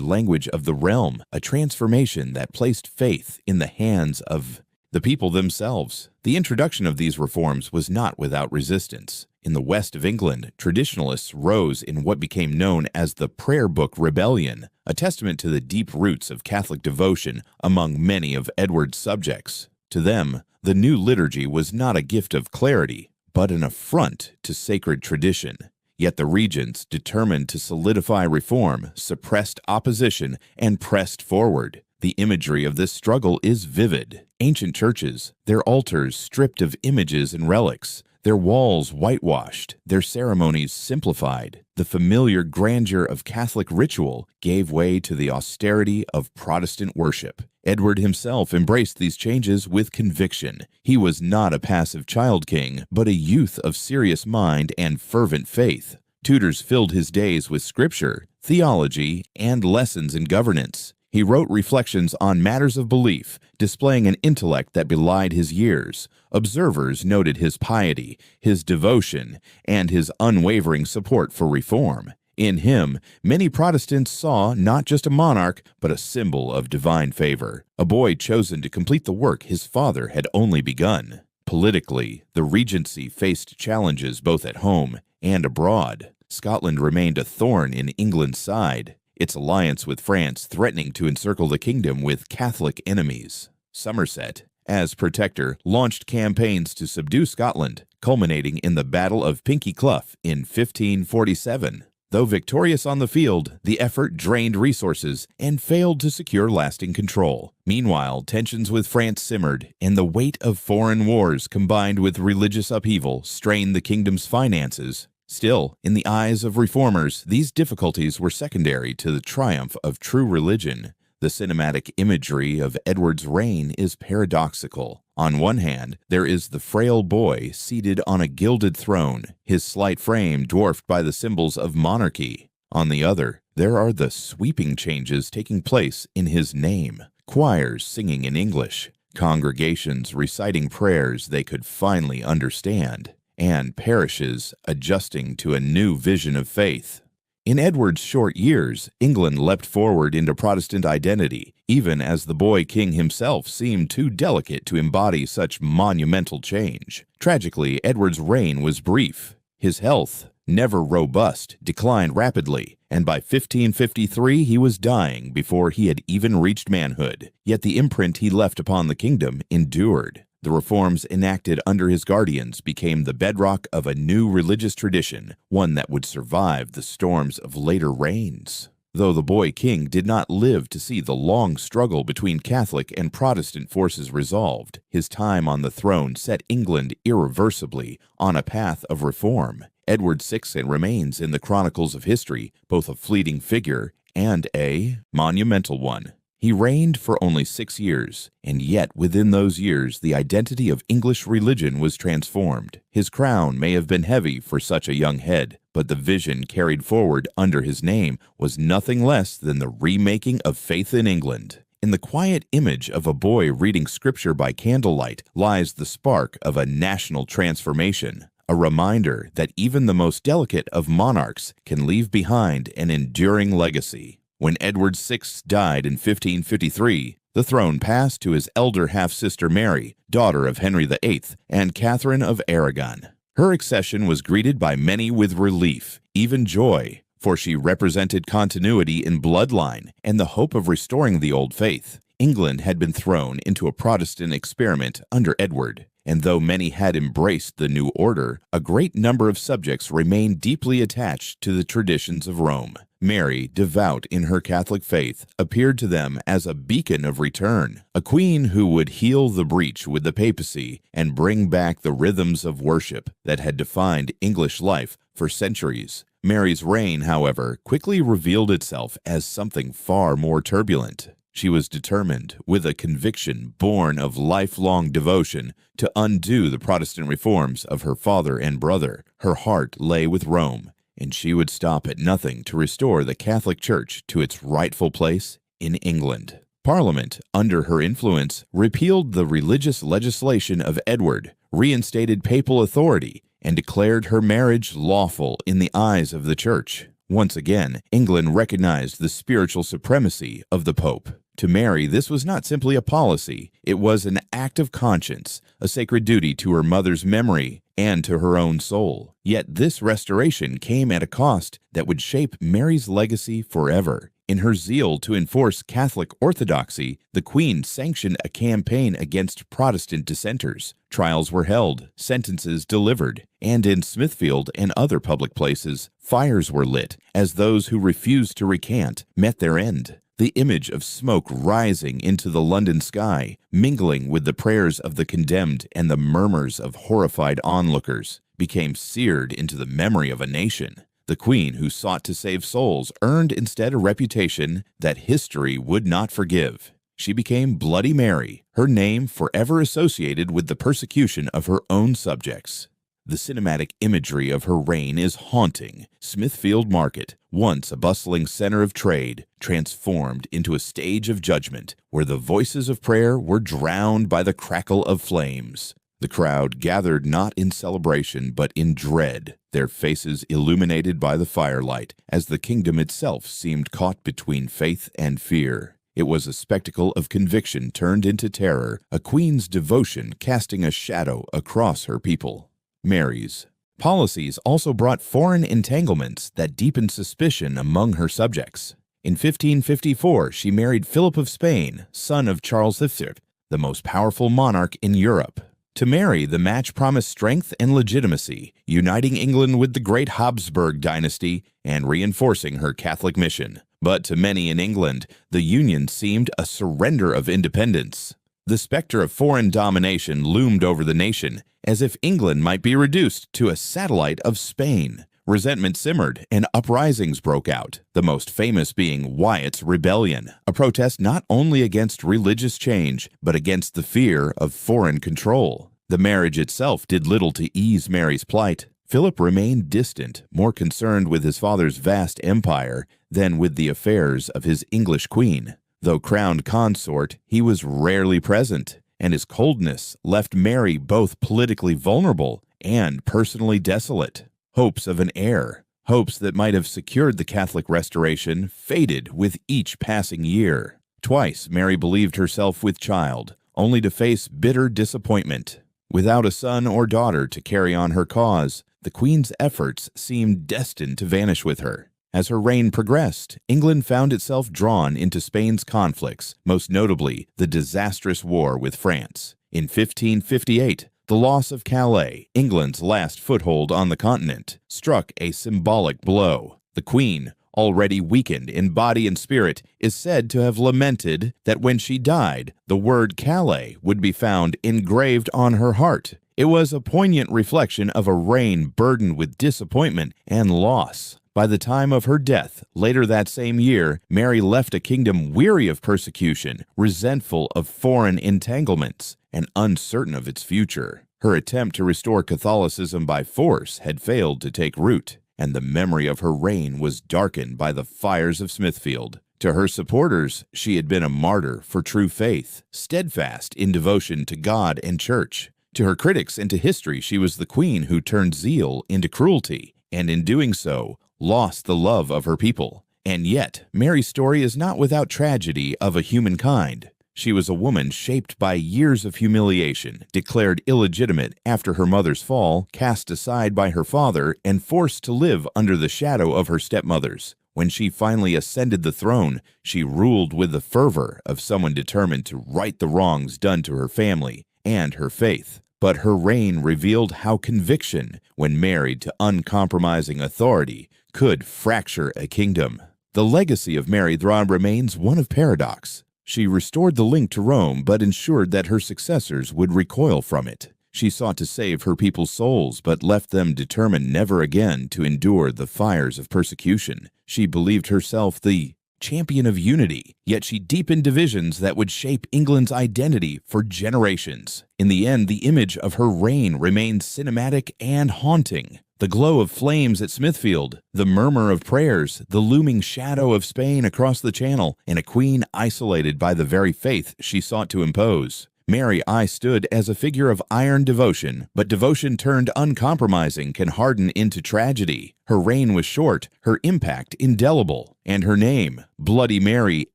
language of the realm, a transformation that placed faith in the hands of the people themselves. The introduction of these reforms was not without resistance. In the west of England, traditionalists rose in what became known as the Prayer Book Rebellion, a testament to the deep roots of Catholic devotion among many of Edward's subjects. To them, the new liturgy was not a gift of clarity, but an affront to sacred tradition. Yet the regents, determined to solidify reform, suppressed opposition and pressed forward. The imagery of this struggle is vivid. Ancient churches, their altars stripped of images and relics, their walls whitewashed, their ceremonies simplified. The familiar grandeur of Catholic ritual gave way to the austerity of Protestant worship. Edward himself embraced these changes with conviction. He was not a passive child king, but a youth of serious mind and fervent faith. Tudors filled his days with scripture, theology, and lessons in governance. He wrote reflections on matters of belief, displaying an intellect that belied his years. Observers noted his piety, his devotion, and his unwavering support for reform. In him, many Protestants saw not just a monarch, but a symbol of divine favor, a boy chosen to complete the work his father had only begun. Politically, the regency faced challenges both at home and abroad. Scotland remained a thorn in England's side, its alliance with France threatening to encircle the kingdom with Catholic enemies. Somerset, as protector, launched campaigns to subdue Scotland, culminating in the Battle of Pinkie Cleugh in 1547. Though victorious on the field, the effort drained resources and failed to secure lasting control. Meanwhile, tensions with France simmered, and the weight of foreign wars combined with religious upheaval strained the kingdom's finances. Still, in the eyes of reformers, these difficulties were secondary to the triumph of true religion. The cinematic imagery of Edward's reign is paradoxical. On one hand, there is the frail boy seated on a gilded throne, his slight frame dwarfed by the symbols of monarchy. On the other, there are the sweeping changes taking place in his name. Choirs singing in English, congregations reciting prayers they could finally understand, and parishes adjusting to a new vision of faith. In Edward's short years, England leapt forward into Protestant identity, even as the boy king himself seemed too delicate to embody such monumental change. Tragically, Edward's reign was brief. His health, never robust, declined rapidly, and by 1553 he was dying before he had even reached manhood. Yet the imprint he left upon the kingdom endured. The reforms enacted under his guardians became the bedrock of a new religious tradition, one that would survive the storms of later reigns. Though the boy king did not live to see the long struggle between Catholic and Protestant forces resolved, his time on the throne set England irreversibly on a path of reform. Edward VI remains in the chronicles of history, both a fleeting figure and a monumental one. He reigned for only 6 years, and yet within those years the identity of English religion was transformed. His crown may have been heavy for such a young head, but the vision carried forward under his name was nothing less than the remaking of faith in England. In the quiet image of a boy reading scripture by candlelight lies the spark of a national transformation, a reminder that even the most delicate of monarchs can leave behind an enduring legacy. When Edward VI died in 1553, the throne passed to his elder half-sister Mary, daughter of Henry VIII, and Catherine of Aragon. Her accession was greeted by many with relief, even joy, for she represented continuity in bloodline and the hope of restoring the old faith. England had been thrown into a Protestant experiment under Edward, and though many had embraced the new order, a great number of subjects remained deeply attached to the traditions of Rome. Mary, devout in her Catholic faith, appeared to them as a beacon of return, a queen who would heal the breach with the papacy and bring back the rhythms of worship that had defined English life for centuries. Mary's reign, however, quickly revealed itself as something far more turbulent. She was determined, with a conviction born of lifelong devotion, to undo the Protestant reforms of her father and brother. Her heart lay with Rome, and she would stop at nothing to restore the Catholic Church to its rightful place in England. Parliament, under her influence, repealed the religious legislation of Edward, reinstated papal authority, and declared her marriage lawful in the eyes of the Church. Once again, England recognized the spiritual supremacy of the Pope. To Mary, this was not simply a policy, it was an act of conscience, a sacred duty to her mother's memory and to her own soul. Yet this restoration came at a cost that would shape Mary's legacy forever. In her zeal to enforce Catholic orthodoxy, the Queen sanctioned a campaign against Protestant dissenters. Trials were held, sentences delivered, and in Smithfield and other public places, fires were lit as those who refused to recant met their end. The image of smoke rising into the London sky, mingling with the prayers of the condemned and the murmurs of horrified onlookers, became seared into the memory of a nation. The Queen, who sought to save souls, earned instead a reputation that history would not forgive. She became Bloody Mary, her name forever associated with the persecution of her own subjects. The cinematic imagery of her reign is haunting. Smithfield Market, once a bustling center of trade, transformed into a stage of judgment where the voices of prayer were drowned by the crackle of flames. The crowd gathered not in celebration but in dread, their faces illuminated by the firelight, as the kingdom itself seemed caught between faith and fear. It was a spectacle of conviction turned into terror, a queen's devotion casting a shadow across her people. Mary's policies also brought foreign entanglements that deepened suspicion among her subjects. In 1554, she married Philip of Spain, son of Charles V, the most powerful monarch in Europe. To Mary, the match promised strength and legitimacy, uniting England with the great Habsburg dynasty and reinforcing her Catholic mission. But to many in England, the union seemed a surrender of independence. The specter of foreign domination loomed over the nation, as if England might be reduced to a satellite of Spain. Resentment simmered and uprisings broke out, the most famous being Wyatt's Rebellion, a protest not only against religious change, but against the fear of foreign control. The marriage itself did little to ease Mary's plight. Philip remained distant, more concerned with his father's vast empire than with the affairs of his English queen. Though crowned consort, he was rarely present, and his coldness left Mary both politically vulnerable and personally desolate. Hopes of an heir, hopes that might have secured the Catholic restoration, faded with each passing year. Twice Mary believed herself with child, only to face bitter disappointment. Without a son or daughter to carry on her cause, the Queen's efforts seemed destined to vanish with her. As her reign progressed, England found itself drawn into Spain's conflicts, most notably the disastrous war with France. In 1558, the loss of Calais, England's last foothold on the continent, struck a symbolic blow. The Queen, already weakened in body and spirit, is said to have lamented that when she died, the word Calais would be found engraved on her heart. It was a poignant reflection of a reign burdened with disappointment and loss. By the time of her death, later that same year, Mary left a kingdom weary of persecution, resentful of foreign entanglements, and uncertain of its future. Her attempt to restore Catholicism by force had failed to take root, and the memory of her reign was darkened by the fires of Smithfield. To her supporters, she had been a martyr for true faith, steadfast in devotion to God and Church. To her critics and to history, she was the queen who turned zeal into cruelty, and in doing so, lost the love of her people. And yet, Mary's story is not without tragedy of a human kind. She was a woman shaped by years of humiliation, declared illegitimate after her mother's fall, cast aside by her father, and forced to live under the shadow of her stepmothers. When she finally ascended the throne, she ruled with the fervor of someone determined to right the wrongs done to her family and her faith. But her reign revealed how conviction, when married to uncompromising authority, could fracture a kingdom. The legacy of Mary thus remains one of paradox. She restored the link to Rome, but ensured that her successors would recoil from it. She sought to save her people's souls, but left them determined never again to endure the fires of persecution. She believed herself the champion of unity, yet she deepened divisions that would shape England's identity for generations. In the end, the image of her reign remained cinematic and haunting. The glow of flames at Smithfield, the murmur of prayers, the looming shadow of Spain across the Channel, and a queen isolated by the very faith she sought to impose. Mary I stood as a figure of iron devotion, but devotion turned uncompromising can harden into tragedy. Her reign was short, her impact indelible, and her name, Bloody Mary,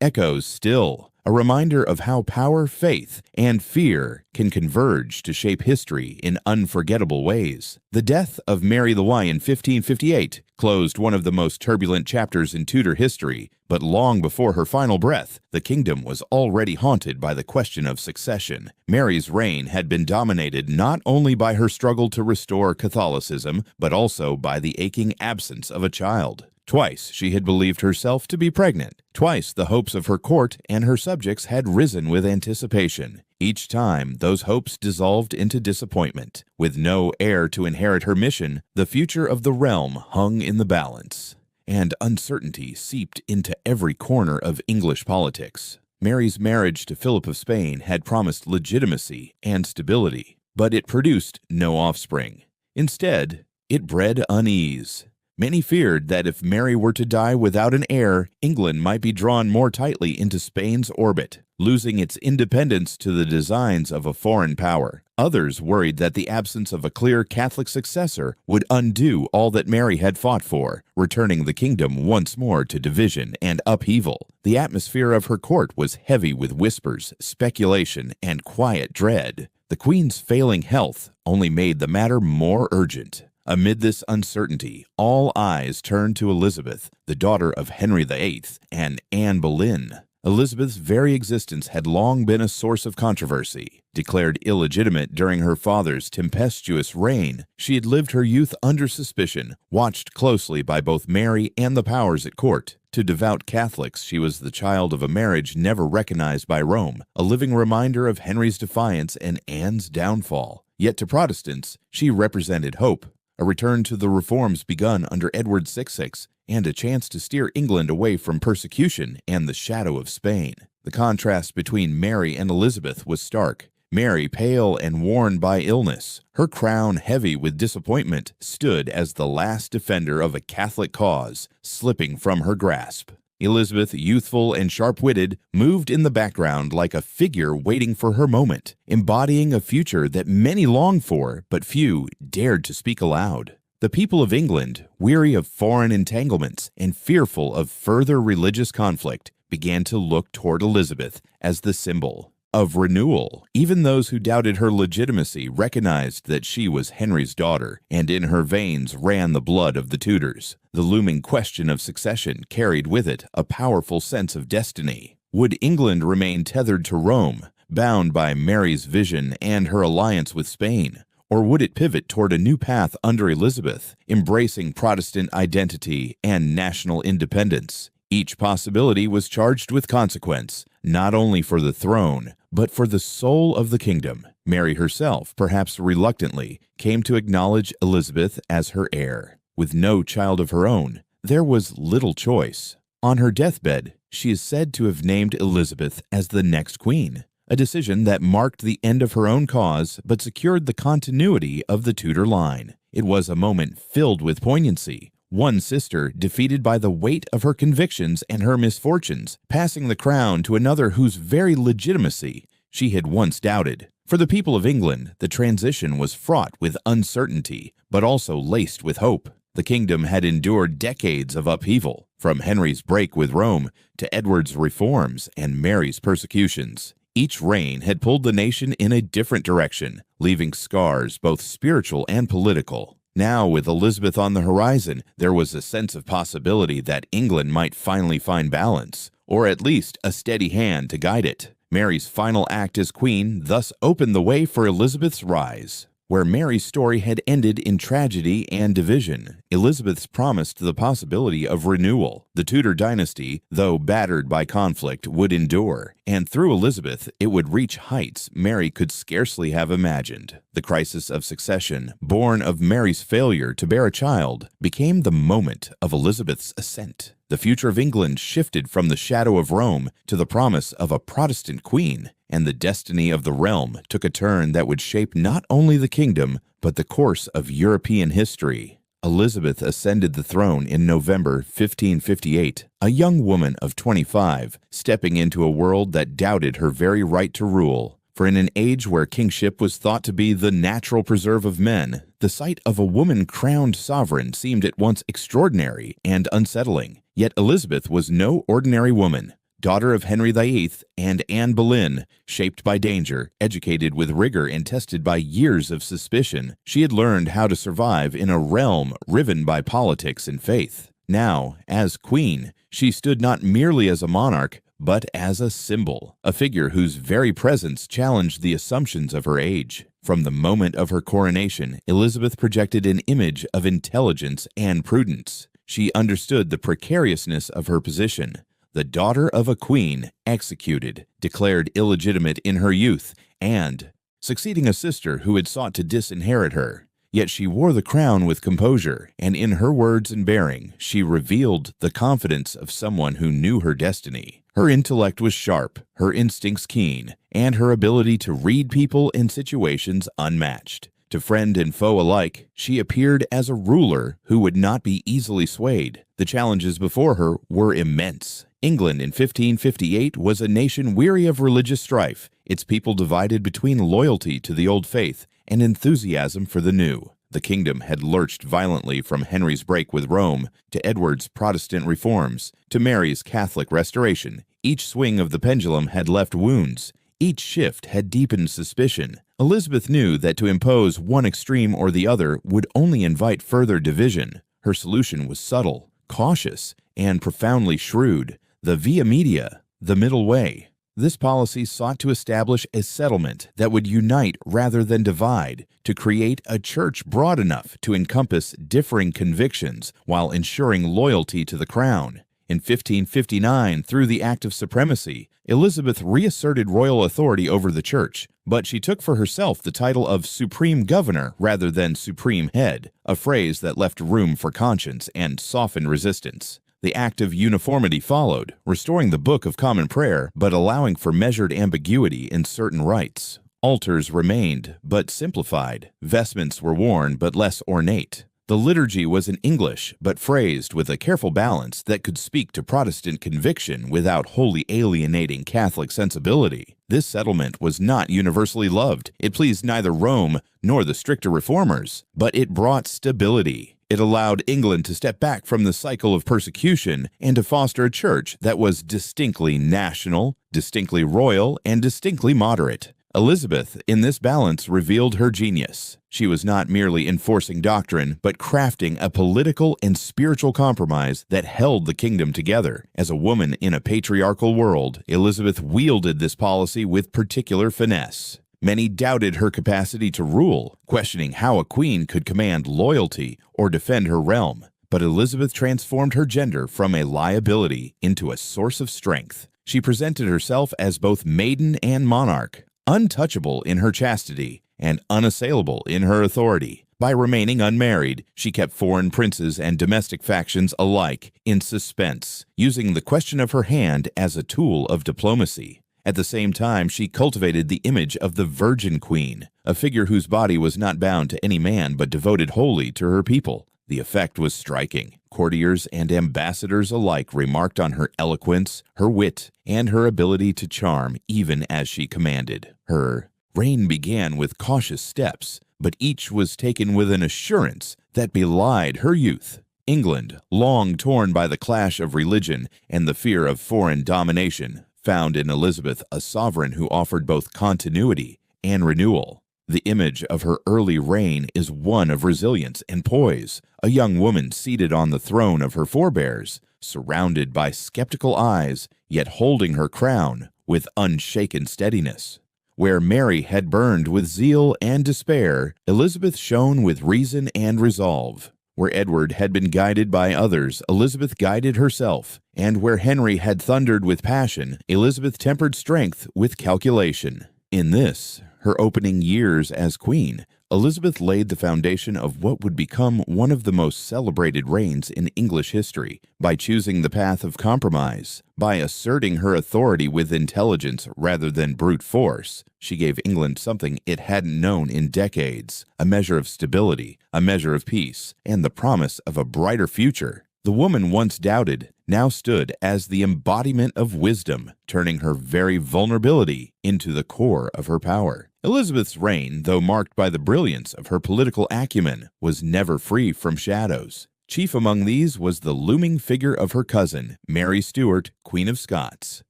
echoes still. A reminder of how power, faith, and fear can converge to shape history in unforgettable ways. The death of Mary the Y in 1558 closed one of the most turbulent chapters in Tudor history, but long before her final breath, the kingdom was already haunted by the question of succession. Mary's reign had been dominated not only by her struggle to restore Catholicism, but also by the aching absence of a child. Twice she had believed herself to be pregnant. Twice the hopes of her court and her subjects had risen with anticipation. Each time, those hopes dissolved into disappointment. With no heir to inherit her mission, the future of the realm hung in the balance. And uncertainty seeped into every corner of English politics. Mary's marriage to Philip of Spain had promised legitimacy and stability, but it produced no offspring. Instead, it bred unease. Many feared that if Mary were to die without an heir, England might be drawn more tightly into Spain's orbit, losing its independence to the designs of a foreign power. Others worried that the absence of a clear Catholic successor would undo all that Mary had fought for, returning the kingdom once more to division and upheaval. The atmosphere of her court was heavy with whispers, speculation, and quiet dread. The Queen's failing health only made the matter more urgent. Amid this uncertainty, all eyes turned to Elizabeth, the daughter of Henry VIII and Anne Boleyn. Elizabeth's very existence had long been a source of controversy. Declared illegitimate during her father's tempestuous reign, she had lived her youth under suspicion, watched closely by both Mary and the powers at court. To devout Catholics, she was the child of a marriage never recognized by Rome, a living reminder of Henry's defiance and Anne's downfall. Yet to Protestants, she represented hope, a return to the reforms begun under Edward VI, and a chance to steer England away from persecution and the shadow of Spain. The contrast between Mary and Elizabeth was stark. Mary, pale and worn by illness, her crown heavy with disappointment, stood as the last defender of a Catholic cause, slipping from her grasp. Elizabeth, youthful and sharp-witted, moved in the background like a figure waiting for her moment, embodying a future that many longed for, but few dared to speak aloud. The people of England, weary of foreign entanglements and fearful of further religious conflict, began to look toward Elizabeth as the symbol of renewal. Even those who doubted her legitimacy recognized that she was Henry's daughter, and in her veins ran the blood of the Tudors. The looming question of succession carried with it a powerful sense of destiny. Would England remain tethered to Rome, bound by Mary's vision and her alliance with Spain? Or would it pivot toward a new path under Elizabeth, embracing Protestant identity and national independence? Each possibility was charged with consequence, not only for the throne, but for the soul of the kingdom. Mary herself, perhaps reluctantly, came to acknowledge Elizabeth as her heir. With no child of her own, there was little choice. On her deathbed, she is said to have named Elizabeth as the next queen, a decision that marked the end of her own cause but secured the continuity of the Tudor line. It was a moment filled with poignancy. One sister defeated by the weight of her convictions and her misfortunes, passing the crown to another whose very legitimacy she had once doubted. For the people of England, the transition was fraught with uncertainty, but also laced with hope. The kingdom had endured decades of upheaval, from Henry's break with Rome to Edward's reforms and Mary's persecutions. Each reign had pulled the nation in a different direction, leaving scars both spiritual and political. Now, with Elizabeth on the horizon, there was a sense of possibility that England might finally find balance, or at least a steady hand to guide it. Mary's final act as queen thus opened the way for Elizabeth's rise. Where Mary's story had ended in tragedy and division, Elizabeth's promised the possibility of renewal. The Tudor dynasty, though battered by conflict, would endure, and through Elizabeth, it would reach heights Mary could scarcely have imagined. The crisis of succession, born of Mary's failure to bear a child, became the moment of Elizabeth's ascent. The future of England shifted from the shadow of Rome to the promise of a Protestant queen, and the destiny of the realm took a turn that would shape not only the kingdom, but the course of European history. Elizabeth ascended the throne in November 1558, a young woman of 25, stepping into a world that doubted her very right to rule. For in an age where kingship was thought to be the natural preserve of men, the sight of a woman crowned sovereign seemed at once extraordinary and unsettling. Yet Elizabeth was no ordinary woman. Daughter of Henry VIII and Anne Boleyn, shaped by danger, educated with rigor and tested by years of suspicion, she had learned how to survive in a realm riven by politics and faith. Now, as queen, she stood not merely as a monarch, but as a symbol, a figure whose very presence challenged the assumptions of her age. From the moment of her coronation, Elizabeth projected an image of intelligence and prudence. She understood the precariousness of her position. The daughter of a queen, executed, declared illegitimate in her youth, and succeeding a sister who had sought to disinherit her. Yet she wore the crown with composure, and in her words and bearing, she revealed the confidence of someone who knew her destiny. Her intellect was sharp, her instincts keen, and her ability to read people and situations unmatched. To friend and foe alike, she appeared as a ruler who would not be easily swayed. The challenges before her were immense. England in 1558 was a nation weary of religious strife, its people divided between loyalty to the old faith and enthusiasm for the new. The kingdom had lurched violently from Henry's break with Rome to Edward's Protestant reforms to Mary's Catholic restoration. Each swing of the pendulum had left wounds. Each shift had deepened suspicion. Elizabeth knew that to impose one extreme or the other would only invite further division. Her solution was subtle, cautious, and profoundly shrewd. The via media, the middle way. This policy sought to establish a settlement that would unite rather than divide, to create a church broad enough to encompass differing convictions while ensuring loyalty to the crown. In 1559, through the Act of Supremacy, Elizabeth reasserted royal authority over the church, but she took for herself the title of Supreme Governor rather than Supreme Head, a phrase that left room for conscience and softened resistance. The Act of Uniformity followed, restoring the Book of Common Prayer, but allowing for measured ambiguity in certain rites. Altars remained, but simplified. Vestments were worn, but less ornate. The liturgy was in English, but phrased with a careful balance that could speak to Protestant conviction without wholly alienating Catholic sensibility. This settlement was not universally loved. It pleased neither Rome nor the stricter reformers, but it brought stability. It allowed England to step back from the cycle of persecution and to foster a church that was distinctly national, distinctly royal, and distinctly moderate. Elizabeth, in this balance, revealed her genius. She was not merely enforcing doctrine, but crafting a political and spiritual compromise that held the kingdom together. As a woman in a patriarchal world, Elizabeth wielded this policy with particular finesse. Many doubted her capacity to rule, questioning how a queen could command loyalty or defend her realm. But Elizabeth transformed her gender from a liability into a source of strength. She presented herself as both maiden and monarch, untouchable in her chastity and unassailable in her authority. By remaining unmarried, she kept foreign princes and domestic factions alike in suspense, using the question of her hand as a tool of diplomacy. At the same time, she cultivated the image of the Virgin Queen, a figure whose body was not bound to any man but devoted wholly to her people. The effect was striking. Courtiers and ambassadors alike remarked on her eloquence, her wit, and her ability to charm even as she commanded. Her reign began with cautious steps, but each was taken with an assurance that belied her youth. England, long torn by the clash of religion and the fear of foreign domination, found in Elizabeth a sovereign who offered both continuity and renewal. The image of her early reign is one of resilience and poise, a young woman seated on the throne of her forebears, surrounded by skeptical eyes, yet holding her crown with unshaken steadiness. Where Mary had burned with zeal and despair, Elizabeth shone with reason and resolve. Where Edward had been guided by others, Elizabeth guided herself, and where Henry had thundered with passion, Elizabeth tempered strength with calculation. In this, her opening years as queen, Elizabeth laid the foundation of what would become one of the most celebrated reigns in English history by choosing the path of compromise. By asserting her authority with intelligence rather than brute force, she gave England something it hadn't known in decades: a measure of stability, a measure of peace, and the promise of a brighter future. The woman once doubted now stood as the embodiment of wisdom, turning her very vulnerability into the core of her power. Elizabeth's reign, though marked by the brilliance of her political acumen, was never free from shadows. Chief among these was the looming figure of her cousin, Mary Stuart, Queen of Scots.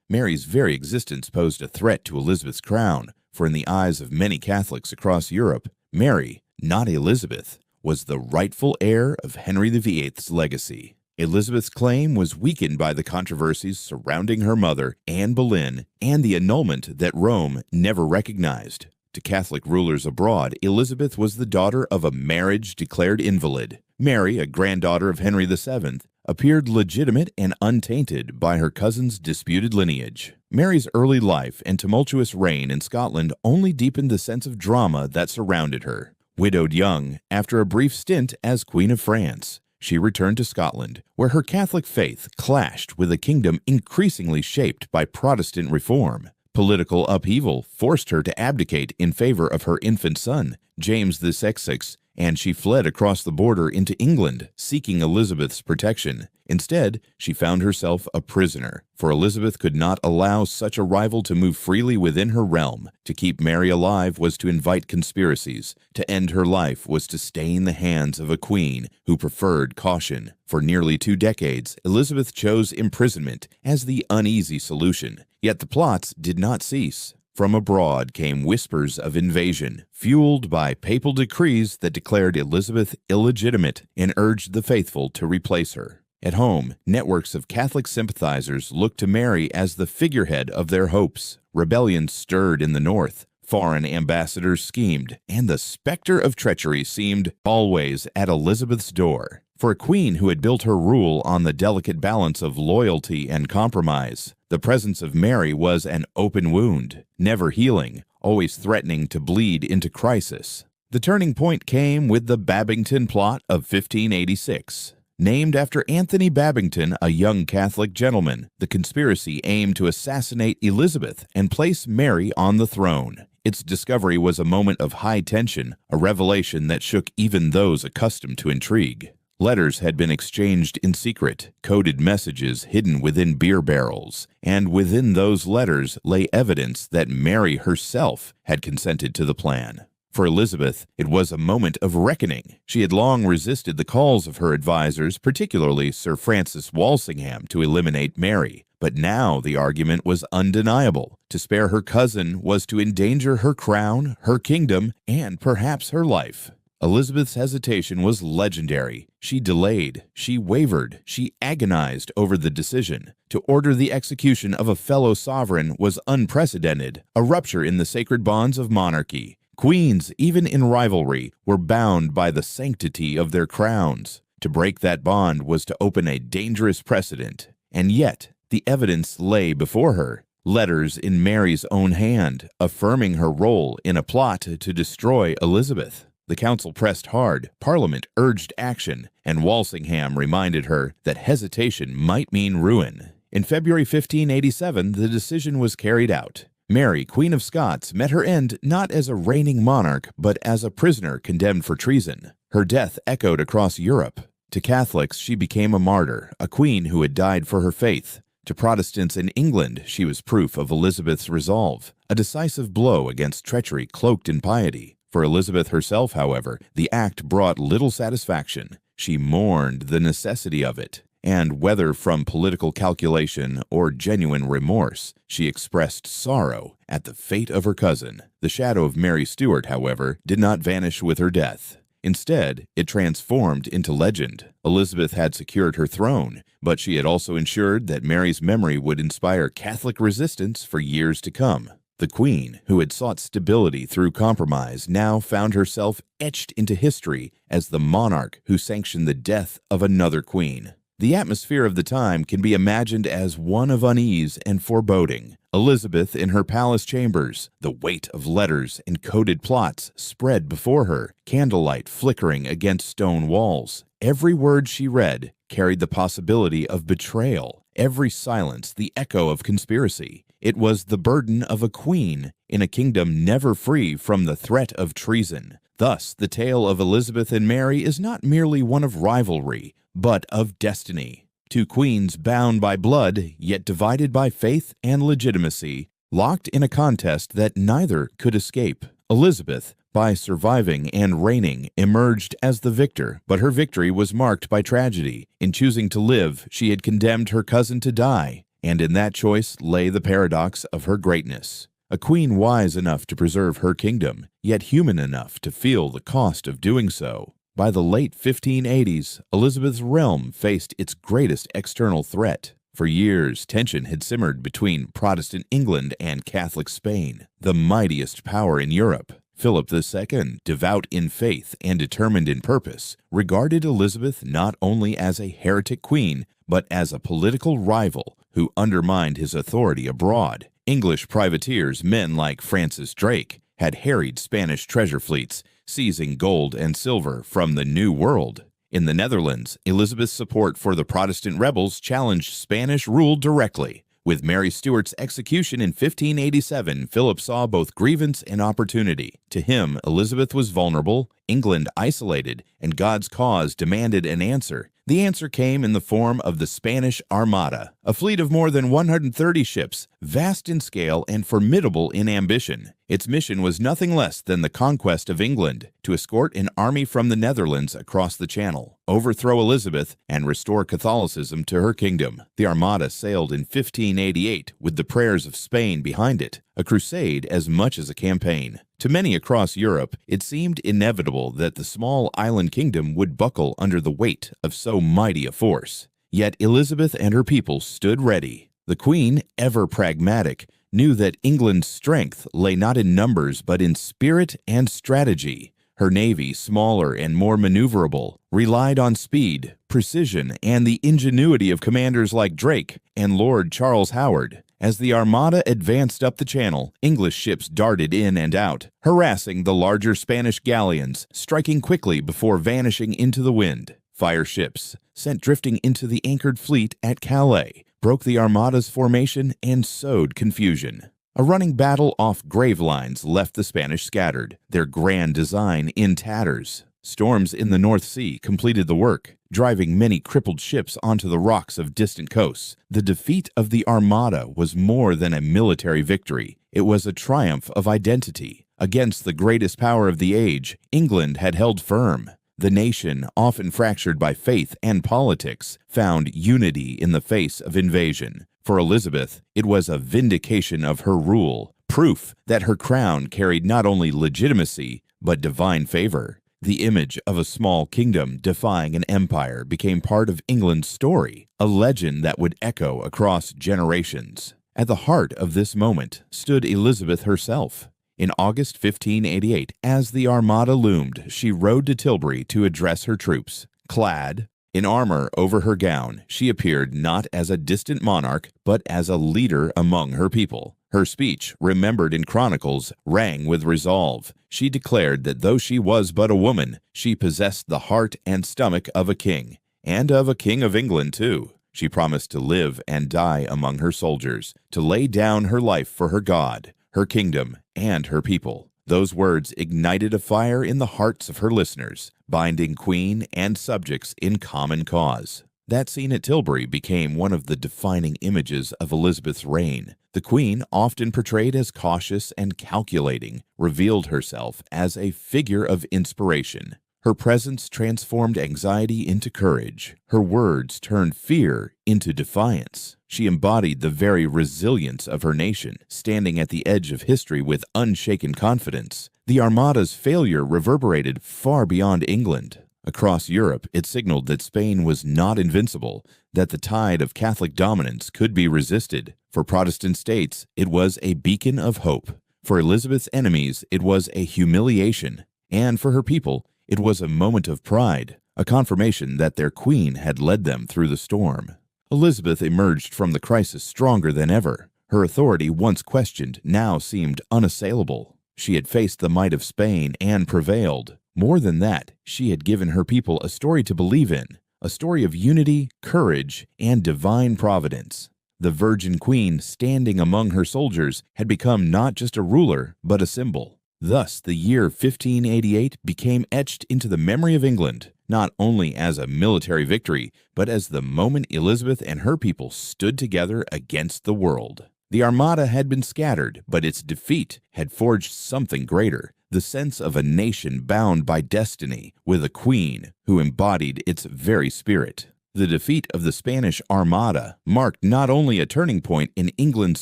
Mary's very existence posed a threat to Elizabeth's crown, for in the eyes of many Catholics across Europe, Mary, not Elizabeth, was the rightful heir of Henry VIII's legacy. Elizabeth's claim was weakened by the controversies surrounding her mother, Anne Boleyn, and the annulment that Rome never recognized. To Catholic rulers abroad, Elizabeth was the daughter of a marriage-declared invalid. Mary, a granddaughter of Henry VII, appeared legitimate and untainted by her cousin's disputed lineage. Mary's early life and tumultuous reign in Scotland only deepened the sense of drama that surrounded her. Widowed young, after a brief stint as Queen of France, she returned to Scotland, where her Catholic faith clashed with a kingdom increasingly shaped by Protestant reform. Political upheaval forced her to abdicate in favor of her infant son, James VI, and she fled across the border into England, seeking Elizabeth's protection. Instead, she found herself a prisoner, for Elizabeth could not allow such a rival to move freely within her realm. To keep Mary alive was to invite conspiracies. To end her life was to stain the hands of a queen who preferred caution. For nearly 2 decades, Elizabeth chose imprisonment as the uneasy solution. Yet the plots did not cease. From abroad came whispers of invasion, fueled by papal decrees that declared Elizabeth illegitimate and urged the faithful to replace her. At home, networks of Catholic sympathizers looked to Mary as the figurehead of their hopes. Rebellions stirred in the north, foreign ambassadors schemed, and the specter of treachery seemed always at Elizabeth's door. For a queen who had built her rule on the delicate balance of loyalty and compromise, the presence of Mary was an open wound, never healing, always threatening to bleed into crisis. The turning point came with the Babington Plot of 1586. Named after Anthony Babington, a young Catholic gentleman, the conspiracy aimed to assassinate Elizabeth and place Mary on the throne. Its discovery was a moment of high tension, a revelation that shook even those accustomed to intrigue. Letters had been exchanged in secret, coded messages hidden within beer barrels, and within those letters lay evidence that Mary herself had consented to the plan. For Elizabeth, it was a moment of reckoning. She had long resisted the calls of her advisors, particularly Sir Francis Walsingham, to eliminate Mary. But now the argument was undeniable. To spare her cousin was to endanger her crown, her kingdom, and perhaps her life. Elizabeth's hesitation was legendary. She delayed, she wavered, she agonized over the decision. To order the execution of a fellow sovereign was unprecedented, a rupture in the sacred bonds of monarchy. Queens, even in rivalry, were bound by the sanctity of their crowns. To break that bond was to open a dangerous precedent. And yet, the evidence lay before her. Letters in Mary's own hand, affirming her role in a plot to destroy Elizabeth. The council pressed hard, Parliament urged action, and Walsingham reminded her that hesitation might mean ruin. In February 1587, the decision was carried out. Mary, Queen of Scots, met her end not as a reigning monarch, but as a prisoner condemned for treason. Her death echoed across Europe. To Catholics, she became a martyr, a queen who had died for her faith. To Protestants in England, she was proof of Elizabeth's resolve, a decisive blow against treachery cloaked in piety. For Elizabeth herself, however, the act brought little satisfaction. She mourned the necessity of it, and whether from political calculation or genuine remorse, she expressed sorrow at the fate of her cousin. The shadow of Mary Stuart, however, did not vanish with her death. Instead, it transformed into legend. Elizabeth had secured her throne, but she had also ensured that Mary's memory would inspire Catholic resistance for years to come. The queen, who had sought stability through compromise, now found herself etched into history as the monarch who sanctioned the death of another queen. The atmosphere of the time can be imagined as one of unease and foreboding. Elizabeth in her palace chambers, the weight of letters and coded plots spread before her, candlelight flickering against stone walls. Every word she read carried the possibility of betrayal, every silence the echo of conspiracy. It was the burden of a queen in a kingdom never free from the threat of treason. Thus, the tale of Elizabeth and Mary is not merely one of rivalry, but of destiny. Two queens bound by blood, yet divided by faith and legitimacy, locked in a contest that neither could escape. Elizabeth, by surviving and reigning, emerged as the victor, but her victory was marked by tragedy. In choosing to live, she had condemned her cousin to die, and in that choice lay the paradox of her greatness. A queen wise enough to preserve her kingdom, yet human enough to feel the cost of doing so. By the late 1580s, Elizabeth's realm faced its greatest external threat. For years, tension had simmered between Protestant England and Catholic Spain, the mightiest power in Europe. Philip II, devout in faith and determined in purpose, regarded Elizabeth not only as a heretic queen, but as a political rival who undermined his authority abroad. English privateers, men like Francis Drake, had harried Spanish treasure fleets, seizing gold and silver from the New World. In the Netherlands, Elizabeth's support for the Protestant rebels challenged Spanish rule directly. With Mary Stuart's execution in 1587, Philip saw both grievance and opportunity. To him, Elizabeth was vulnerable, England isolated, and God's cause demanded an answer. The answer came in the form of the Spanish Armada, a fleet of more than 130 ships, vast in scale and formidable in ambition. Its mission was nothing less than the conquest of England, to escort an army from the Netherlands across the Channel, overthrow Elizabeth, and restore Catholicism to her kingdom. The Armada sailed in 1588 with the prayers of Spain behind it, a crusade as much as a campaign. To many across Europe, it seemed inevitable that the small island kingdom would buckle under the weight of so mighty a force. Yet Elizabeth and her people stood ready. The Queen, ever pragmatic, knew that England's strength lay not in numbers but in spirit and strategy. Her navy, smaller and more maneuverable, relied on speed, precision, and the ingenuity of commanders like Drake and Lord Charles Howard. As the Armada advanced up the Channel, English ships darted in and out, harassing the larger Spanish galleons, striking quickly before vanishing into the wind. Fire ships, sent drifting into the anchored fleet at Calais, broke the Armada's formation and sowed confusion. A running battle off Gravelines left the Spanish scattered, their grand design in tatters. Storms in the North Sea completed the work, driving many crippled ships onto the rocks of distant coasts. The defeat of the Armada was more than a military victory. It was a triumph of identity. Against the greatest power of the age, England had held firm. The nation, often fractured by faith and politics, found unity in the face of invasion. For Elizabeth, it was a vindication of her rule, proof that her crown carried not only legitimacy, but divine favor. The image of a small kingdom defying an empire became part of England's story, a legend that would echo across generations. At the heart of this moment stood Elizabeth herself. In August 1588, as the Armada loomed, she rode to Tilbury to address her troops. Clad in armor over her gown, she appeared not as a distant monarch, but as a leader among her people. Her speech, remembered in chronicles, rang with resolve. She declared that though she was but a woman, she possessed the heart and stomach of a king, and of a king of England too. She promised to live and die among her soldiers, to lay down her life for her God, her kingdom, and her people. Those words ignited a fire in the hearts of her listeners, binding queen and subjects in common cause. That scene at Tilbury became one of the defining images of Elizabeth's reign. The queen, often portrayed as cautious and calculating, revealed herself as a figure of inspiration. Her presence transformed anxiety into courage. Her words turned fear into defiance. She embodied the very resilience of her nation, standing at the edge of history with unshaken confidence. The Armada's failure reverberated far beyond England. Across Europe, it signaled that Spain was not invincible, that the tide of Catholic dominance could be resisted. For Protestant states, it was a beacon of hope. For Elizabeth's enemies, it was a humiliation. And for her people, it was a moment of pride, a confirmation that their queen had led them through the storm. Elizabeth emerged from the crisis stronger than ever. Her authority, once questioned, now seemed unassailable. She had faced the might of Spain and prevailed. More than that, she had given her people a story to believe in, a story of unity, courage, and divine providence. The Virgin Queen, standing among her soldiers, had become not just a ruler, but a symbol. Thus, the year 1588 became etched into the memory of England, not only as a military victory, but as the moment Elizabeth and her people stood together against the world. The Armada had been scattered, but its defeat had forged something greater, the sense of a nation bound by destiny, with a queen who embodied its very spirit. The defeat of the Spanish Armada marked not only a turning point in England's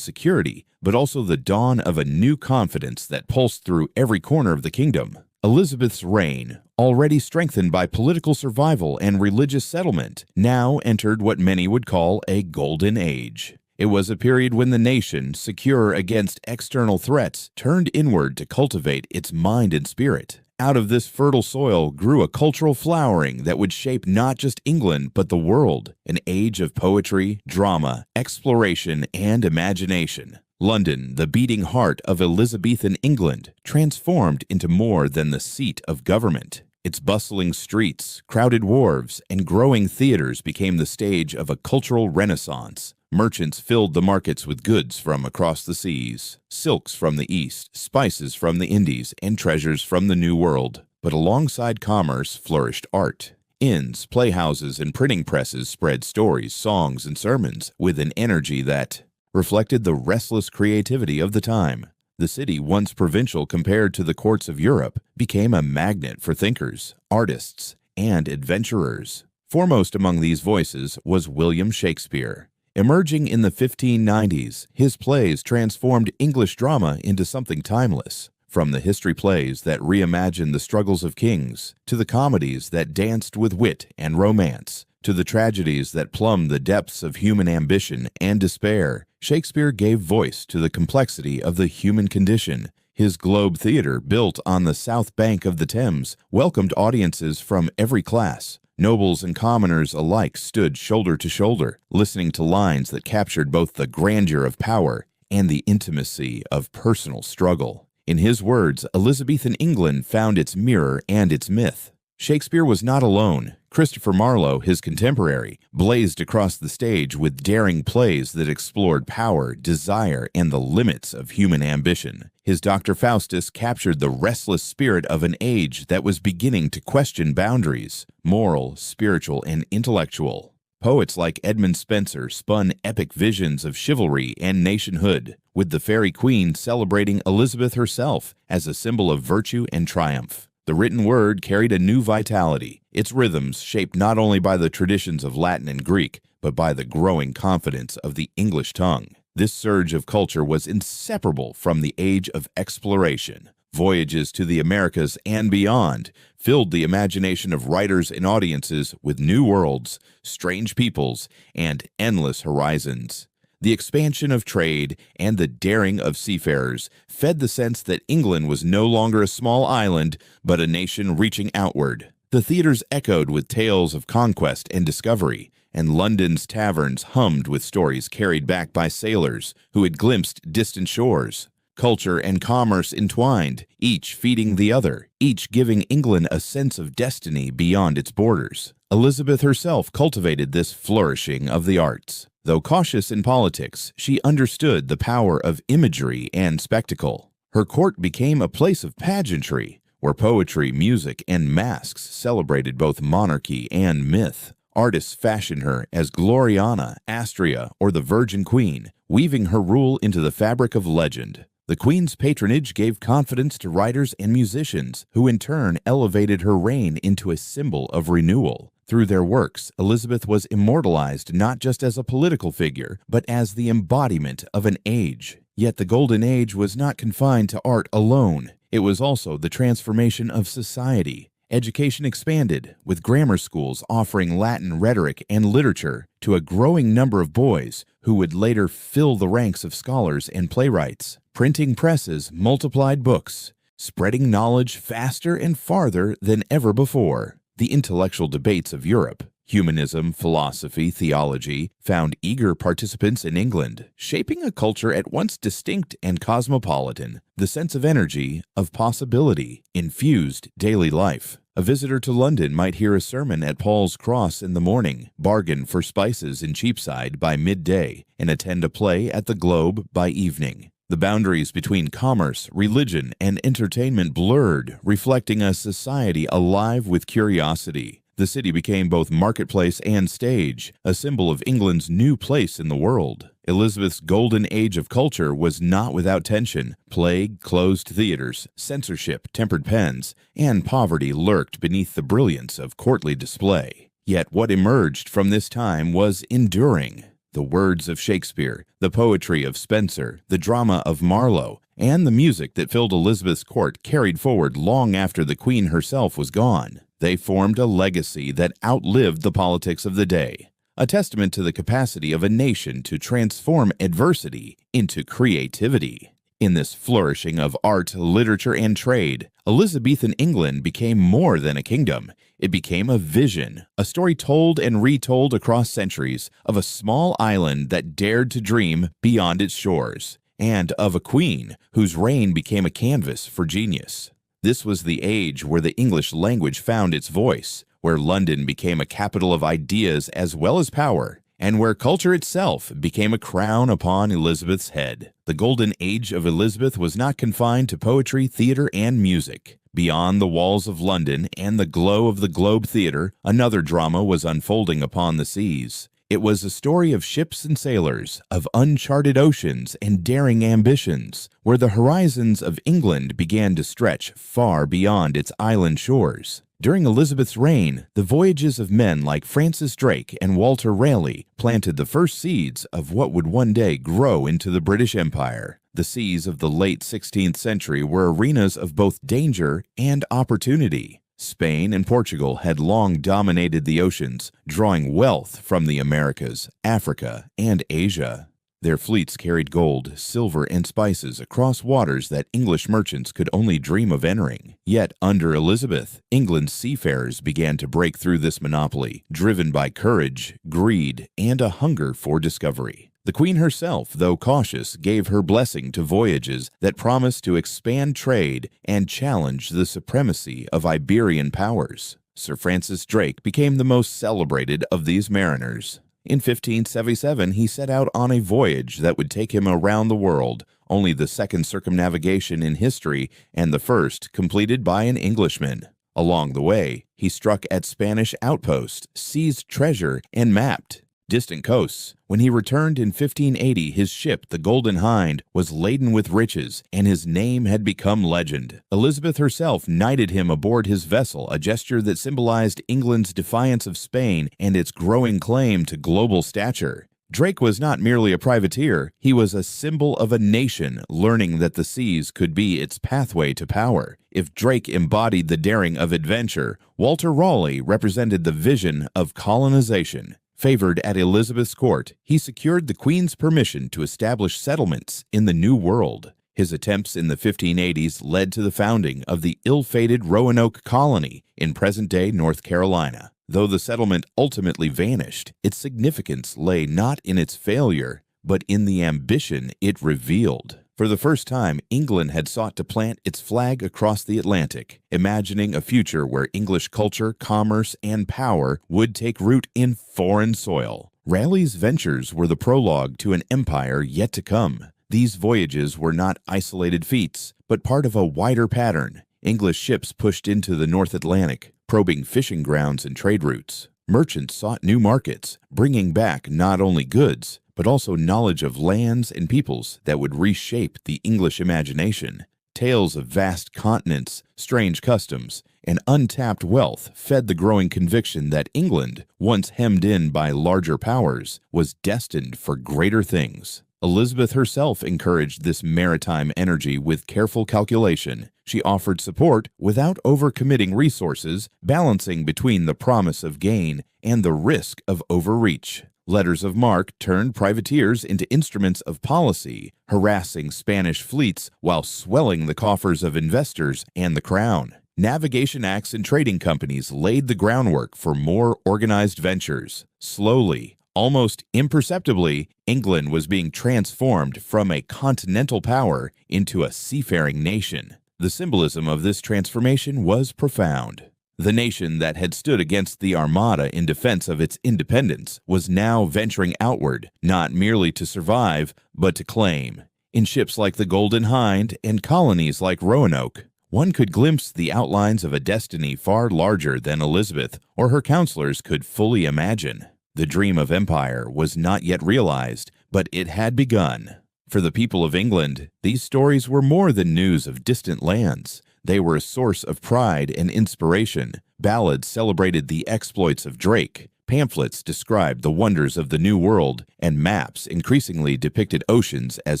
security, but also the dawn of a new confidence that pulsed through every corner of the kingdom. Elizabeth's reign, already strengthened by political survival and religious settlement, now entered what many would call a golden age. It was a period when the nation, secure against external threats, turned inward to cultivate its mind and spirit. Out of this fertile soil grew a cultural flowering that would shape not just England but the world, an age of poetry, drama, exploration, and imagination. London, the beating heart of Elizabethan England, transformed into more than the seat of government. Its bustling streets, crowded wharves, and growing theaters became the stage of a cultural renaissance. Merchants filled the markets with goods from across the seas, silks from the East, spices from the Indies, and treasures from the New World. But alongside commerce flourished art. Inns, playhouses, and printing presses spread stories, songs, and sermons with an energy that reflected the restless creativity of the time. The city, once provincial compared to the courts of Europe, became a magnet for thinkers, artists, and adventurers. Foremost among these voices was William Shakespeare. Emerging in the 1590s, his plays transformed English drama into something timeless. From the history plays that reimagined the struggles of kings, to the comedies that danced with wit and romance, to the tragedies that plumbed the depths of human ambition and despair, Shakespeare gave voice to the complexity of the human condition. His Globe Theatre, built on the south bank of the Thames, welcomed audiences from every class. Nobles and commoners alike stood shoulder to shoulder, listening to lines that captured both the grandeur of power and the intimacy of personal struggle. In his words, Elizabethan England found its mirror and its myth. Shakespeare was not alone. Christopher Marlowe, his contemporary, blazed across the stage with daring plays that explored power, desire, and the limits of human ambition. His Dr. Faustus captured the restless spirit of an age that was beginning to question boundaries, moral, spiritual, and intellectual. Poets like Edmund Spenser spun epic visions of chivalry and nationhood, with the Fairy Queen celebrating Elizabeth herself as a symbol of virtue and triumph. The written word carried a new vitality, its rhythms shaped not only by the traditions of Latin and Greek, but by the growing confidence of the English tongue. This surge of culture was inseparable from the age of exploration. Voyages to the Americas and beyond filled the imagination of writers and audiences with new worlds, strange peoples, and endless horizons. The expansion of trade and the daring of seafarers fed the sense that England was no longer a small island, but a nation reaching outward. The theaters echoed with tales of conquest and discovery, and London's taverns hummed with stories carried back by sailors who had glimpsed distant shores. Culture and commerce entwined, each feeding the other, each giving England a sense of destiny beyond its borders. Elizabeth herself cultivated this flourishing of the arts. Though cautious in politics, she understood the power of imagery and spectacle. Her court became a place of pageantry, where poetry, music, and masks celebrated both monarchy and myth. Artists fashioned her as Gloriana, Astrea, or the Virgin Queen, weaving her rule into the fabric of legend. The Queen's patronage gave confidence to writers and musicians, who in turn elevated her reign into a symbol of renewal. Through their works, Elizabeth was immortalized not just as a political figure, but as the embodiment of an age. Yet the Golden Age was not confined to art alone. It was also the transformation of society. Education expanded, with grammar schools offering Latin rhetoric and literature to a growing number of boys who would later fill the ranks of scholars and playwrights. Printing presses multiplied books, spreading knowledge faster and farther than ever before. The intellectual debates of Europe, Humanism, philosophy, theology found eager participants in England, shaping a culture at once distinct and cosmopolitan. The sense of energy, of possibility, infused daily life. A visitor to London might hear a sermon at Paul's Cross in the morning, bargain for spices in Cheapside by midday, and attend a play at the Globe by evening. The boundaries between commerce, religion, and entertainment blurred, reflecting a society alive with curiosity. The city became both marketplace and stage, a symbol of England's new place in the world. Elizabeth's golden age of culture was not without tension. Plague, closed theaters, censorship, tempered pens, and poverty lurked beneath the brilliance of courtly display. Yet what emerged from this time was enduring. The words of Shakespeare, the poetry of Spenser, the drama of Marlowe, and the music that filled Elizabeth's court carried forward long after the Queen herself was gone. They formed a legacy that outlived the politics of the day, a testament to the capacity of a nation to transform adversity into creativity. In this flourishing of art, literature, and trade, Elizabethan England became more than a kingdom. It became a vision, a story told and retold across centuries of a small island that dared to dream beyond its shores, and of a queen whose reign became a canvas for genius. This was the age where the English language found its voice, where London became a capital of ideas as well as power, and where culture itself became a crown upon Elizabeth's head. The golden age of Elizabeth was not confined to poetry, theater, and music. Beyond the walls of London and the glow of the Globe Theatre, another drama was unfolding upon the seas. It was a story of ships and sailors, of uncharted oceans and daring ambitions, where the horizons of England began to stretch far beyond its island shores. During Elizabeth's reign, the voyages of men like Francis Drake and Walter Raleigh planted the first seeds of what would one day grow into the British Empire. The seas of the late 16th century were arenas of both danger and opportunity. Spain and Portugal had long dominated the oceans, drawing wealth from the Americas, Africa, and Asia. Their fleets carried gold, silver, and spices across waters that English merchants could only dream of entering. Yet, under Elizabeth, England's seafarers began to break through this monopoly, driven by courage, greed, and a hunger for discovery. The Queen herself, though cautious, gave her blessing to voyages that promised to expand trade and challenge the supremacy of Iberian powers. Sir Francis Drake became the most celebrated of these mariners. In 1577, he set out on a voyage that would take him around the world, only the second circumnavigation in history and the first completed by an Englishman. Along the way, he struck at Spanish outposts, seized treasure, and mapped distant coasts. When he returned in 1580, his ship, the Golden Hind, was laden with riches, and his name had become legend. Elizabeth herself knighted him aboard his vessel, a gesture that symbolized England's defiance of Spain and its growing claim to global stature. Drake was not merely a privateer, he was a symbol of a nation learning that the seas could be its pathway to power. If Drake embodied the daring of adventure, Walter Raleigh represented the vision of colonization. Favored at Elizabeth's court, he secured the Queen's permission to establish settlements in the New World. His attempts in the 1580s led to the founding of the ill-fated Roanoke colony in present-day North Carolina. Though the settlement ultimately vanished, its significance lay not in its failure, but in the ambition it revealed. For the first time, England had sought to plant its flag across the Atlantic, imagining a future where English culture, commerce, and power would take root in foreign soil. Raleigh's ventures were the prologue to an empire yet to come. These voyages were not isolated feats, but part of a wider pattern. English ships pushed into the North Atlantic, probing fishing grounds and trade routes. Merchants sought new markets, bringing back not only goods, but also knowledge of lands and peoples that would reshape the English imagination. Tales of vast continents, strange customs, and untapped wealth fed the growing conviction that England, once hemmed in by larger powers, was destined for greater things. Elizabeth herself encouraged this maritime energy with careful calculation. She offered support without overcommitting resources, balancing between the promise of gain and the risk of overreach. Letters of marque turned privateers into instruments of policy, harassing Spanish fleets while swelling the coffers of investors and the crown. Navigation acts and trading companies laid the groundwork for more organized ventures. Slowly, almost imperceptibly, England was being transformed from a continental power into a seafaring nation. The symbolism of this transformation was profound. The nation that had stood against the Armada in defense of its independence was now venturing outward, not merely to survive, but to claim. In ships like the Golden Hind and colonies like Roanoke, one could glimpse the outlines of a destiny far larger than Elizabeth or her counselors could fully imagine. The dream of empire was not yet realized, but it had begun. For the people of England, these stories were more than news of distant lands. They were a source of pride and inspiration. Ballads celebrated the exploits of Drake. Pamphlets described the wonders of the New World, and maps increasingly depicted oceans as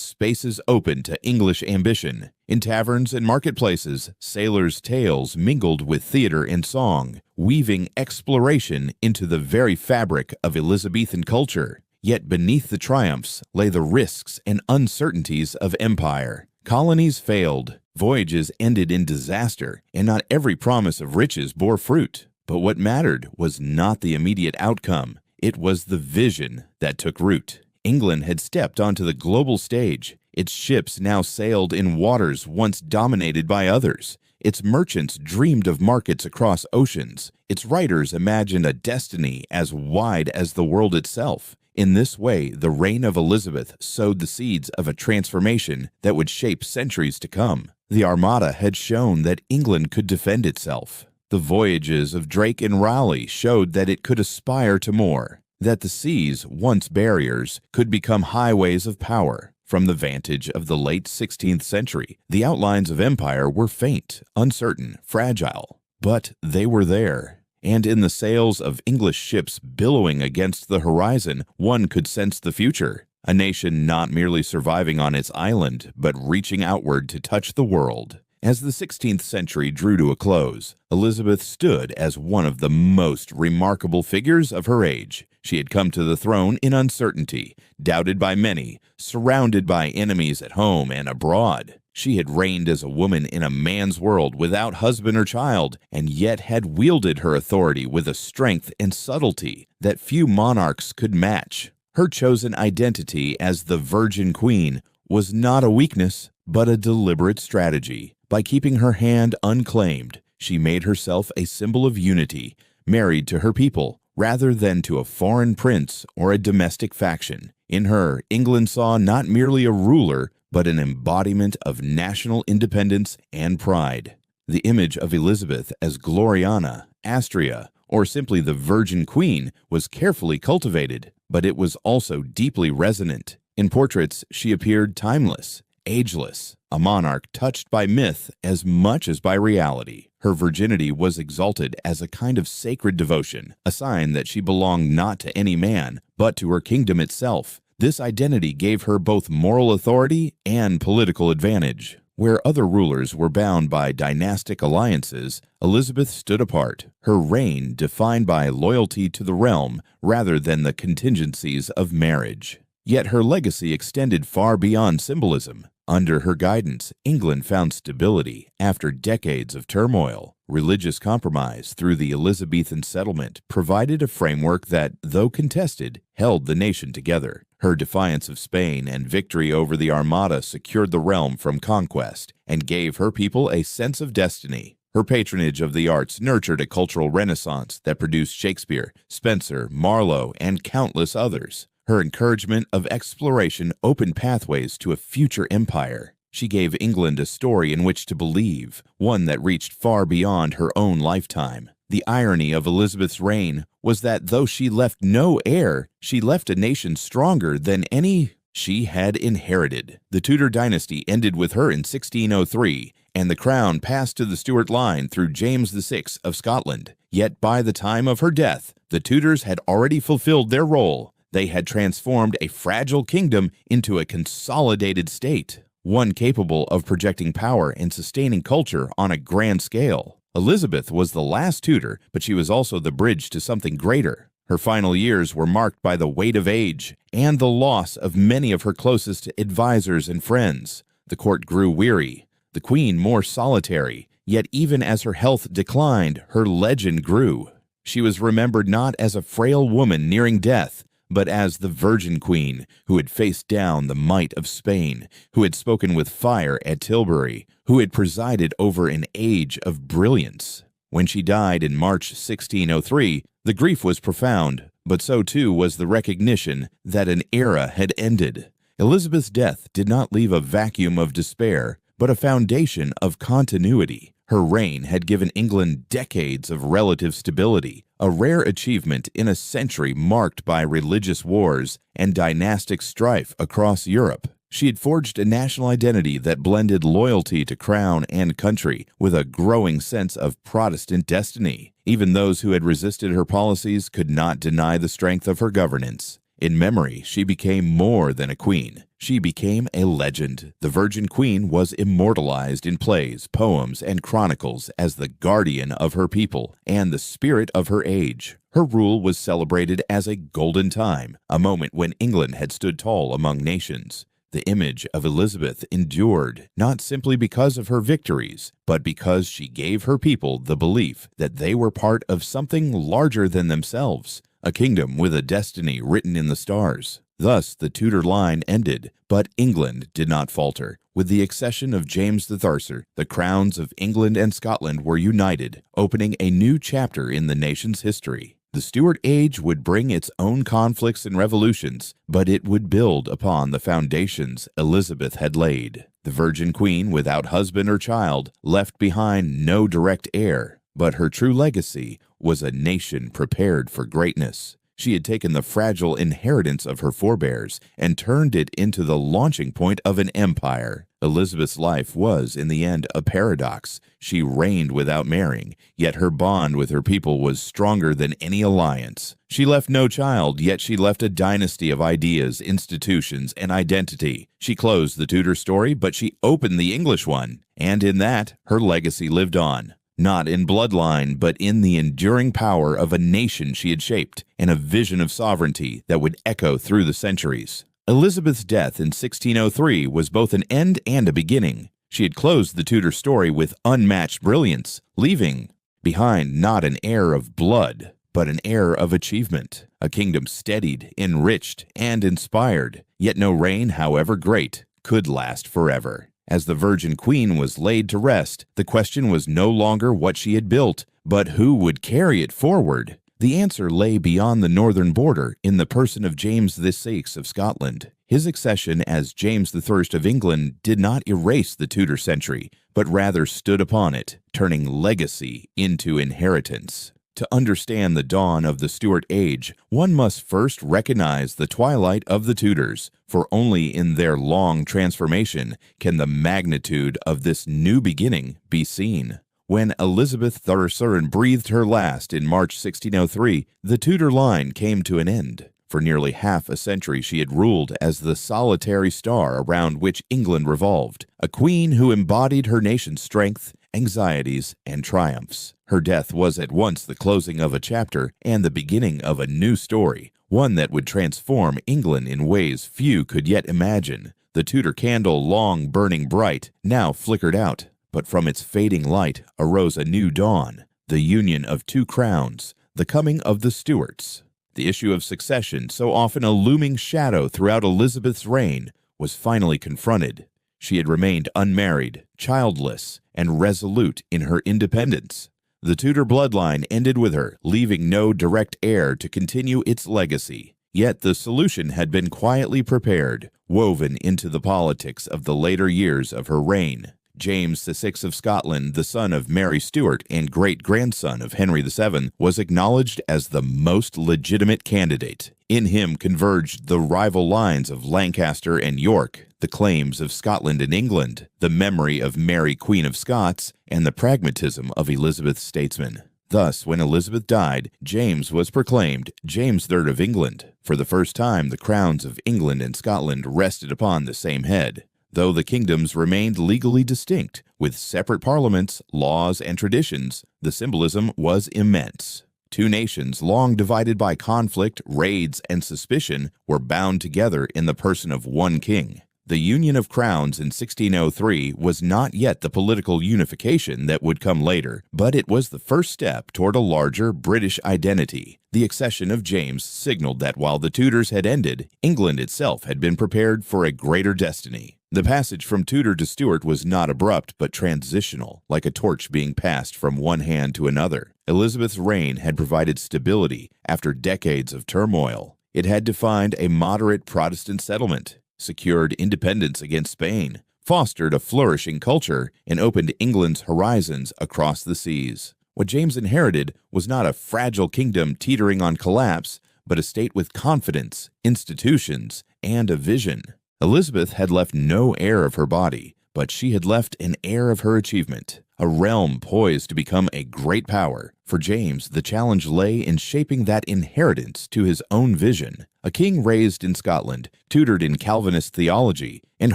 spaces open to English ambition. In taverns and marketplaces, sailors' tales mingled with theater and song, weaving exploration into the very fabric of Elizabethan culture. Yet beneath the triumphs lay the risks and uncertainties of empire. Colonies failed, voyages ended in disaster, and not every promise of riches bore fruit. But what mattered was not the immediate outcome. It was the vision that took root. England had stepped onto the global stage. Its ships now sailed in waters once dominated by others. Its merchants dreamed of markets across oceans. Its writers imagined a destiny as wide as the world itself. In this way, the reign of Elizabeth sowed the seeds of a transformation that would shape centuries to come. The Armada had shown that England could defend itself. The voyages of Drake and Raleigh showed that it could aspire to more, that the seas, once barriers, could become highways of power. From the vantage of the late 16th century, the outlines of empire were faint, uncertain, fragile, but they were there. And in the sails of English ships billowing against the horizon, one could sense the future. A nation not merely surviving on its island, but reaching outward to touch the world. As the 16th century drew to a close, Elizabeth stood as one of the most remarkable figures of her age. She had come to the throne in uncertainty, doubted by many, surrounded by enemies at home and abroad. She had reigned as a woman in a man's world without husband or child, and yet had wielded her authority with a strength and subtlety that few monarchs could match. Her chosen identity as the Virgin Queen was not a weakness, but a deliberate strategy. By keeping her hand unclaimed, she made herself a symbol of unity, married to her people, rather than to a foreign prince or a domestic faction. In her, England saw not merely a ruler, but an embodiment of national independence and pride. The image of Elizabeth as Gloriana, Astrea, or simply the Virgin Queen was carefully cultivated, but it was also deeply resonant. In portraits, she appeared timeless, ageless, a monarch touched by myth as much as by reality. Her virginity was exalted as a kind of sacred devotion, a sign that she belonged not to any man, but to her kingdom itself. This identity gave her both moral authority and political advantage. Where other rulers were bound by dynastic alliances, Elizabeth stood apart, her reign defined by loyalty to the realm rather than the contingencies of marriage. Yet her legacy extended far beyond symbolism. Under her guidance, England found stability after decades of turmoil. Religious compromise through the Elizabethan settlement provided a framework that, though contested, held the nation together. Her defiance of Spain and victory over the Armada secured the realm from conquest and gave her people a sense of destiny. Her patronage of the arts nurtured a cultural renaissance that produced Shakespeare, Spenser, Marlowe, and countless others. Her encouragement of exploration opened pathways to a future empire. She gave England a story in which to believe, one that reached far beyond her own lifetime. The irony of Elizabeth's reign was that though she left no heir, she left a nation stronger than any she had inherited. The Tudor dynasty ended with her in 1603, and the crown passed to the Stuart line through James VI of Scotland. Yet by the time of her death, the Tudors had already fulfilled their role. They had transformed a fragile kingdom into a consolidated state, one capable of projecting power and sustaining culture on a grand scale. Elizabeth was the last Tudor, but she was also the bridge to something greater. Her final years were marked by the weight of age and the loss of many of her closest advisors and friends. The court grew weary, the queen more solitary, Yet even as her health declined, her legend grew. She was remembered not as a frail woman nearing death, but as the Virgin Queen who had faced down the might of Spain, who had spoken with fire at Tilbury, who had presided over an age of brilliance. When she died in March 1603, the grief was profound, but so too was the recognition that an era had ended. Elizabeth's death did not leave a vacuum of despair, but a foundation of continuity. Her reign had given England decades of relative stability, a rare achievement in a century marked by religious wars and dynastic strife across Europe. She had forged a national identity that blended loyalty to crown and country with a growing sense of Protestant destiny. Even those who had resisted her policies could not deny the strength of her governance. In memory, she became more than a queen. She became a legend. The Virgin Queen was immortalized in plays, poems, and chronicles as the guardian of her people and the spirit of her age. Her rule was celebrated as a golden time, a moment when England had stood tall among nations. The image of Elizabeth endured, not simply because of her victories, but because she gave her people the belief that they were part of something larger than themselves, a kingdom with a destiny written in the stars. Thus, the Tudor line ended, but England did not falter. With the accession of James the Third, the crowns of England and Scotland were united, opening a new chapter in the nation's history. The Stuart age would bring its own conflicts and revolutions, but it would build upon the foundations Elizabeth had laid. The Virgin Queen, without husband or child, left behind no direct heir, but her true legacy was a nation prepared for greatness. She had taken the fragile inheritance of her forebears and turned it into the launching point of an empire. Elizabeth's life was, in the end, a paradox. She reigned without marrying, yet her bond with her people was stronger than any alliance. She left no child, yet she left a dynasty of ideas, institutions, and identity. She closed the Tudor story, but she opened the English one, and in that, her legacy lived on. Not in bloodline, but in the enduring power of a nation she had shaped, and a vision of sovereignty that would echo through the centuries. Elizabeth's death in 1603 was both an end and a beginning. She had closed the Tudor story with unmatched brilliance, leaving behind not an heir of blood, but an heir of achievement, a kingdom steadied, enriched, and inspired. Yet no reign, however great, could last forever. As the Virgin Queen was laid to rest, the question was no longer what she had built, but who would carry it forward. The answer lay beyond the northern border in the person of James VI of Scotland. His accession as James III of England did not erase the Tudor century, but rather stood upon it, turning legacy into inheritance. To understand the dawn of the Stuart age, one must first recognize the twilight of the Tudors, for only in their long transformation can the magnitude of this new beginning be seen. When Elizabeth III breathed her last in March 1603, the Tudor line came to an end. For nearly half a century she had ruled as the solitary star around which England revolved, a queen who embodied her nation's strength, anxieties, and triumphs. Her death was at once the closing of a chapter and the beginning of a new story, one that would transform England in ways few could yet imagine. The Tudor candle, long burning bright, now flickered out, but from its fading light arose a new dawn, the union of two crowns, the coming of the Stuarts. The issue of succession, so often a looming shadow throughout Elizabeth's reign, was finally confronted. She had remained unmarried, childless, and resolute in her independence. The Tudor bloodline ended with her, leaving no direct heir to continue its legacy. Yet the solution had been quietly prepared, woven into the politics of the later years of her reign. James VI of Scotland, the son of Mary Stuart and great-grandson of Henry VII, was acknowledged as the most legitimate candidate. In him converged the rival lines of Lancaster and York, the claims of Scotland and England, the memory of Mary Queen of Scots, and the pragmatism of Elizabeth's statesmen. Thus, when Elizabeth died, James was proclaimed James III of England. For the first time, the crowns of England and Scotland rested upon the same head. Though the kingdoms remained legally distinct, with separate parliaments, laws, and traditions, the symbolism was immense. Two nations, long divided by conflict, raids, and suspicion, were bound together in the person of one king. The Union of Crowns in 1603 was not yet the political unification that would come later, but it was the first step toward a larger British identity. The accession of James signaled that while the Tudors had ended, England itself had been prepared for a greater destiny. The passage from Tudor to Stuart was not abrupt but transitional, like a torch being passed from one hand to another. Elizabeth's reign had provided stability after decades of turmoil. It had defined a moderate Protestant settlement, secured independence against Spain, fostered a flourishing culture, and opened England's horizons across the seas. What James inherited was not a fragile kingdom teetering on collapse, but a state with confidence, institutions, and a vision. Elizabeth had left no heir of her body, but she had left an heir of her achievement, a realm poised to become a great power. For James, the challenge lay in shaping that inheritance to his own vision. A king raised in Scotland, tutored in Calvinist theology, and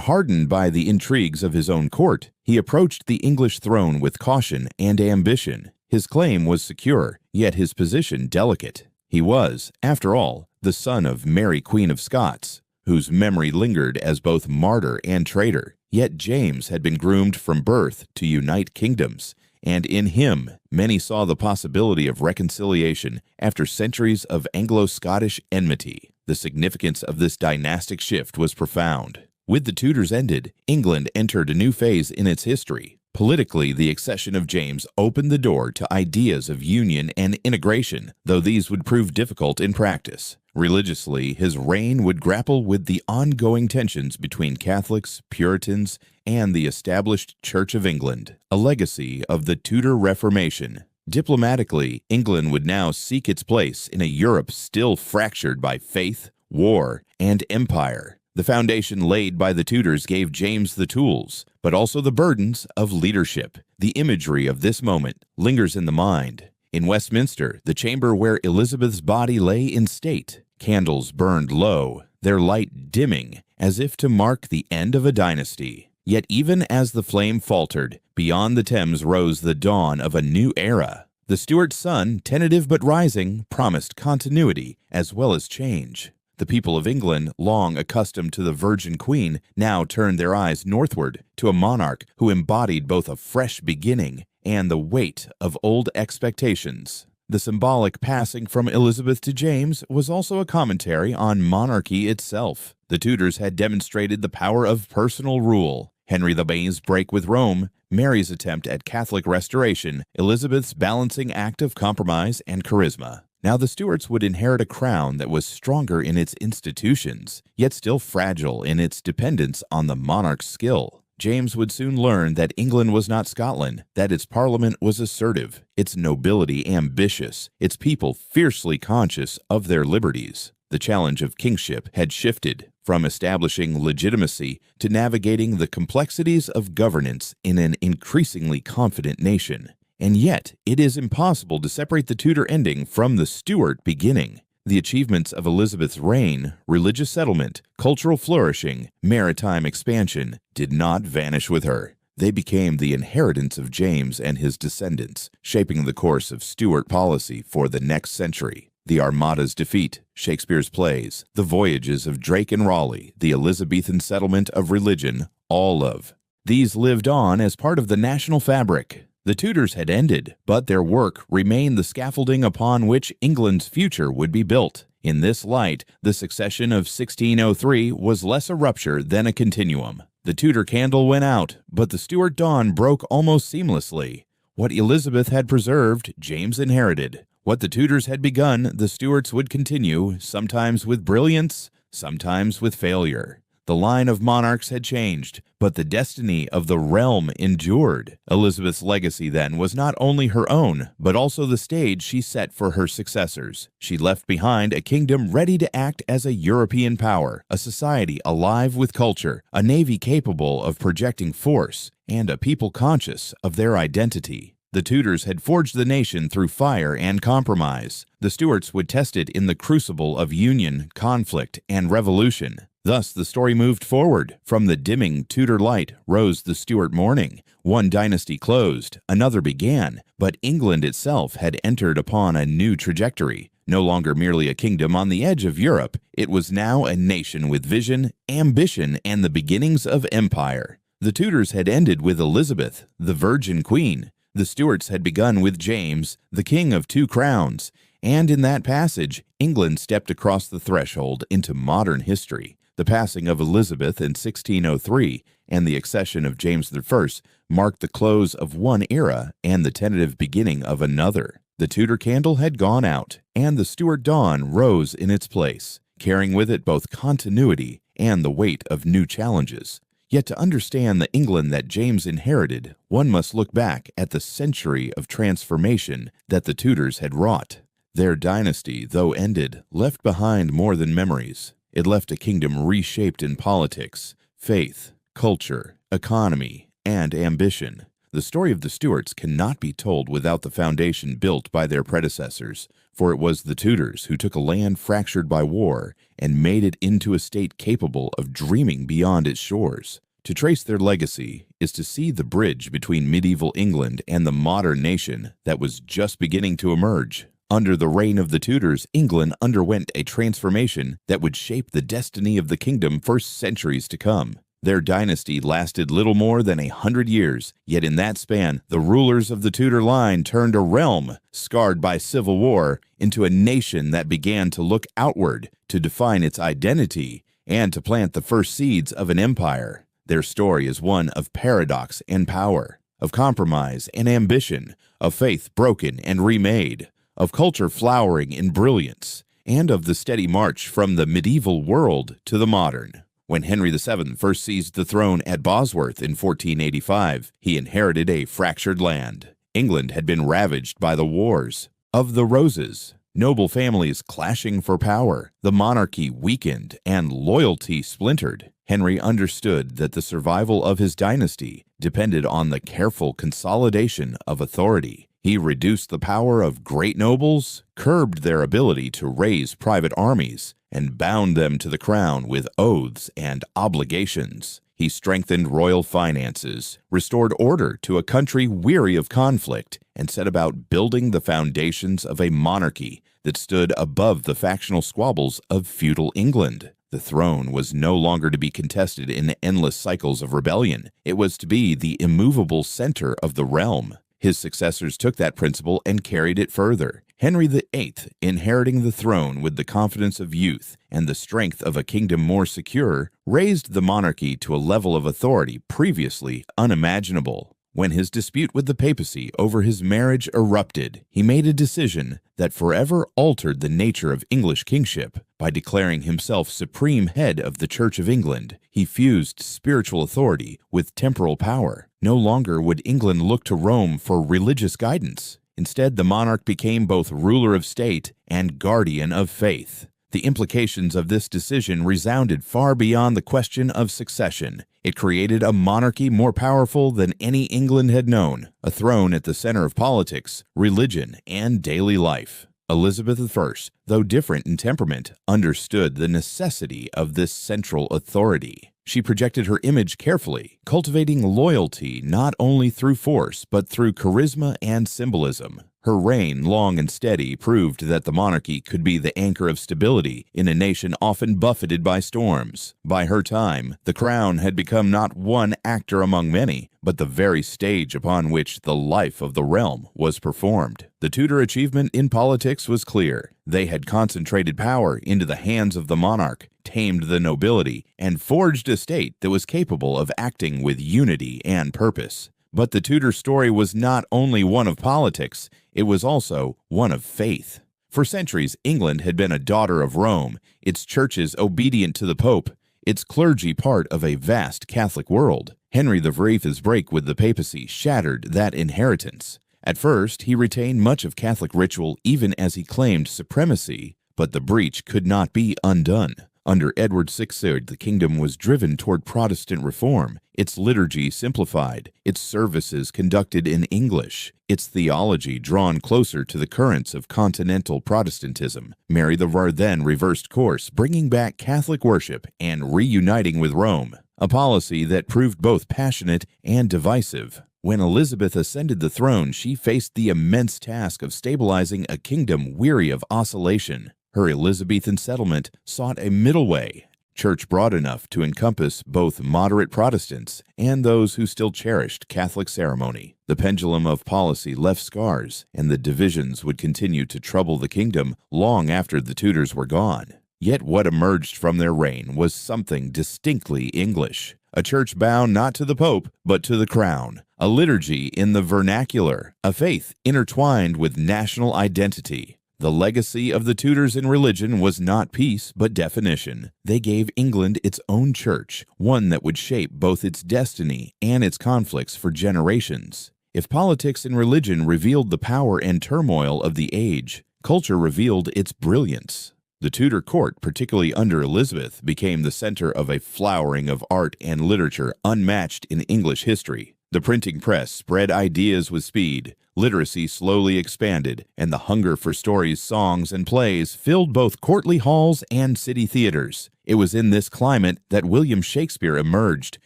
hardened by the intrigues of his own court, he approached the English throne with caution and ambition. His claim was secure, yet his position delicate. He was, after all, the son of Mary, Queen of Scots, whose memory lingered as both martyr and traitor. Yet James had been groomed from birth to unite kingdoms, and in him many saw the possibility of reconciliation after centuries of Anglo-Scottish enmity. The significance of this dynastic shift was profound. With the Tudors ended, England entered a new phase in its history. Politically, the accession of James opened the door to ideas of union and integration, though these would prove difficult in practice. Religiously, his reign would grapple with the ongoing tensions between Catholics, Puritans, and the established Church of England, a legacy of the Tudor Reformation. Diplomatically, England would now seek its place in a Europe still fractured by faith, war, and empire. The foundation laid by the Tudors gave James the tools, but also the burdens of leadership. The imagery of this moment lingers in the mind. In Westminster, the chamber where Elizabeth's body lay in state, candles burned low, their light dimming, as if to mark the end of a dynasty. Yet even as the flame faltered, beyond the Thames rose the dawn of a new era. The Stuart sun, tentative but rising, promised continuity as well as change. The people of England, long accustomed to the Virgin Queen, now turned their eyes northward to a monarch who embodied both a fresh beginning and the weight of old expectations. The symbolic passing from Elizabeth to James was also a commentary on monarchy itself. The Tudors had demonstrated the power of personal rule. Henry VIII's break with Rome, Mary's attempt at Catholic restoration, Elizabeth's balancing act of compromise and charisma. Now the Stuarts would inherit a crown that was stronger in its institutions, yet still fragile in its dependence on the monarch's skill. James would soon learn that England was not Scotland, that its parliament was assertive, its nobility ambitious, its people fiercely conscious of their liberties. The challenge of kingship had shifted from establishing legitimacy to navigating the complexities of governance in an increasingly confident nation. And yet, it is impossible to separate the Tudor ending from the Stuart beginning. The achievements of Elizabeth's reign, religious settlement, cultural flourishing, maritime expansion, did not vanish with her. They became the inheritance of James and his descendants, shaping the course of Stuart policy for the next century. The Armada's defeat, Shakespeare's plays, the voyages of Drake and Raleigh, the Elizabethan settlement of religion, all of these lived on as part of the national fabric. The Tudors had ended, but their work remained the scaffolding upon which England's future would be built. In this light, the succession of 1603 was less a rupture than a continuum. The Tudor candle went out, but the Stuart dawn broke almost seamlessly. What Elizabeth had preserved, James inherited. What the Tudors had begun, the Stuarts would continue, sometimes with brilliance, sometimes with failure. The line of monarchs had changed, but the destiny of the realm endured. Elizabeth's legacy then was not only her own, but also the stage she set for her successors. She left behind a kingdom ready to act as a European power, a society alive with culture, a navy capable of projecting force, and a people conscious of their identity. The Tudors had forged the nation through fire and compromise. The Stuarts would test it in the crucible of union, conflict, and revolution. Thus, the story moved forward. From the dimming Tudor light rose the Stuart morning. One dynasty closed, another began, but England itself had entered upon a new trajectory. No longer merely a kingdom on the edge of Europe, it was now a nation with vision, ambition, and the beginnings of empire. The Tudors had ended with Elizabeth, the Virgin Queen. The Stuarts had begun with James, the King of Two Crowns. And in that passage, England stepped across the threshold into modern history. The passing of Elizabeth in 1603 and the accession of James I marked the close of one era and the tentative beginning of another. The Tudor candle had gone out, and the Stuart dawn rose in its place, carrying with it both continuity and the weight of new challenges. Yet to understand the England that James inherited, one must look back at the century of transformation that the Tudors had wrought. Their dynasty, though ended, left behind more than memories. It left a kingdom reshaped in politics, faith, culture, economy, and ambition. The story of the Stuarts cannot be told without the foundation built by their predecessors, for it was the Tudors who took a land fractured by war and made it into a state capable of dreaming beyond its shores. To trace their legacy is to see the bridge between medieval England and the modern nation that was just beginning to emerge. Under the reign of the Tudors, England underwent a transformation that would shape the destiny of the kingdom for centuries to come. Their dynasty lasted little more than 100 years, yet in that span, the rulers of the Tudor line turned a realm, scarred by civil war, into a nation that began to look outward, to define its identity, and to plant the first seeds of an empire. Their story is one of paradox and power, of compromise and ambition, of faith broken and remade, of culture flowering in brilliance, and of the steady march from the medieval world to the modern. When Henry VII first seized the throne at Bosworth in 1485, he inherited a fractured land. England had been ravaged by the Wars of the Roses, noble families clashing for power, the monarchy weakened, and loyalty splintered. Henry understood that the survival of his dynasty depended on the careful consolidation of authority. He reduced the power of great nobles, curbed their ability to raise private armies, and bound them to the crown with oaths and obligations. He strengthened royal finances, restored order to a country weary of conflict, and set about building the foundations of a monarchy that stood above the factional squabbles of feudal England. The throne was no longer to be contested in endless cycles of rebellion. It was to be the immovable center of the realm. His successors took that principle and carried it further. Henry VIII, inheriting the throne with the confidence of youth and the strength of a kingdom more secure, raised the monarchy to a level of authority previously unimaginable. When his dispute with the papacy over his marriage erupted, he made a decision that forever altered the nature of English kingship. By declaring himself supreme head of the Church of England, he fused spiritual authority with temporal power. No longer would England look to Rome for religious guidance. Instead, the monarch became both ruler of state and guardian of faith. The implications of this decision resounded far beyond the question of succession. It created a monarchy more powerful than any England had known, a throne at the center of politics, religion, and daily life. Elizabeth I, though different in temperament, understood the necessity of this central authority. She projected her image carefully, cultivating loyalty not only through force but through charisma and symbolism. Her reign, long and steady, proved that the monarchy could be the anchor of stability in a nation often buffeted by storms. By her time, the crown had become not one actor among many, but the very stage upon which the life of the realm was performed. The Tudor achievement in politics was clear. They had concentrated power into the hands of the monarch, tamed the nobility, and forged a state that was capable of acting with unity and purpose. But the Tudor story was not only one of politics, it was also one of faith. For centuries, England had been a daughter of Rome, its churches obedient to the Pope, its clergy part of a vast Catholic world. Henry VIII's break with the papacy shattered that inheritance. At first, he retained much of Catholic ritual even as he claimed supremacy, but the breach could not be undone. Under Edward VI, the kingdom was driven toward Protestant reform, its liturgy simplified, its services conducted in English, its theology drawn closer to the currents of continental Protestantism. Mary then reversed course, bringing back Catholic worship and reuniting with Rome, a policy that proved both passionate and divisive. When Elizabeth ascended the throne, she faced the immense task of stabilizing a kingdom weary of oscillation. Her Elizabethan settlement sought a middle way, church broad enough to encompass both moderate Protestants and those who still cherished Catholic ceremony. The pendulum of policy left scars, and the divisions would continue to trouble the kingdom long after the Tudors were gone. Yet what emerged from their reign was something distinctly English. A church bound not to the Pope, but to the crown. A liturgy in the vernacular. A faith intertwined with national identity. The legacy of the Tudors in religion was not peace, but definition. They gave England its own church, one that would shape both its destiny and its conflicts for generations. If politics and religion revealed the power and turmoil of the age, culture revealed its brilliance. The Tudor court, particularly under Elizabeth, became the center of a flowering of art and literature unmatched in English history. The printing press spread ideas with speed, literacy slowly expanded, and the hunger for stories, songs, and plays filled both courtly halls and city theaters. It was in this climate that William Shakespeare emerged,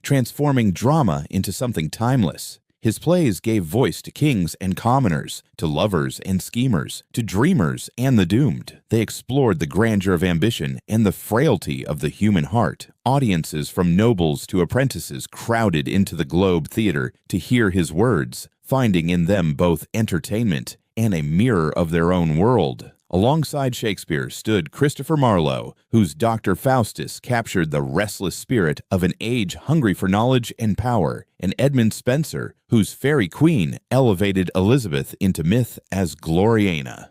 transforming drama into something timeless. His plays gave voice to kings and commoners, to lovers and schemers, to dreamers and the doomed. They explored the grandeur of ambition and the frailty of the human heart. Audiences from nobles to apprentices crowded into the Globe Theatre to hear his words, finding in them both entertainment and a mirror of their own world. Alongside Shakespeare stood Christopher Marlowe, whose Dr. Faustus captured the restless spirit of an age hungry for knowledge and power, and Edmund Spenser, whose Fairy Queen elevated Elizabeth into myth as Gloriana.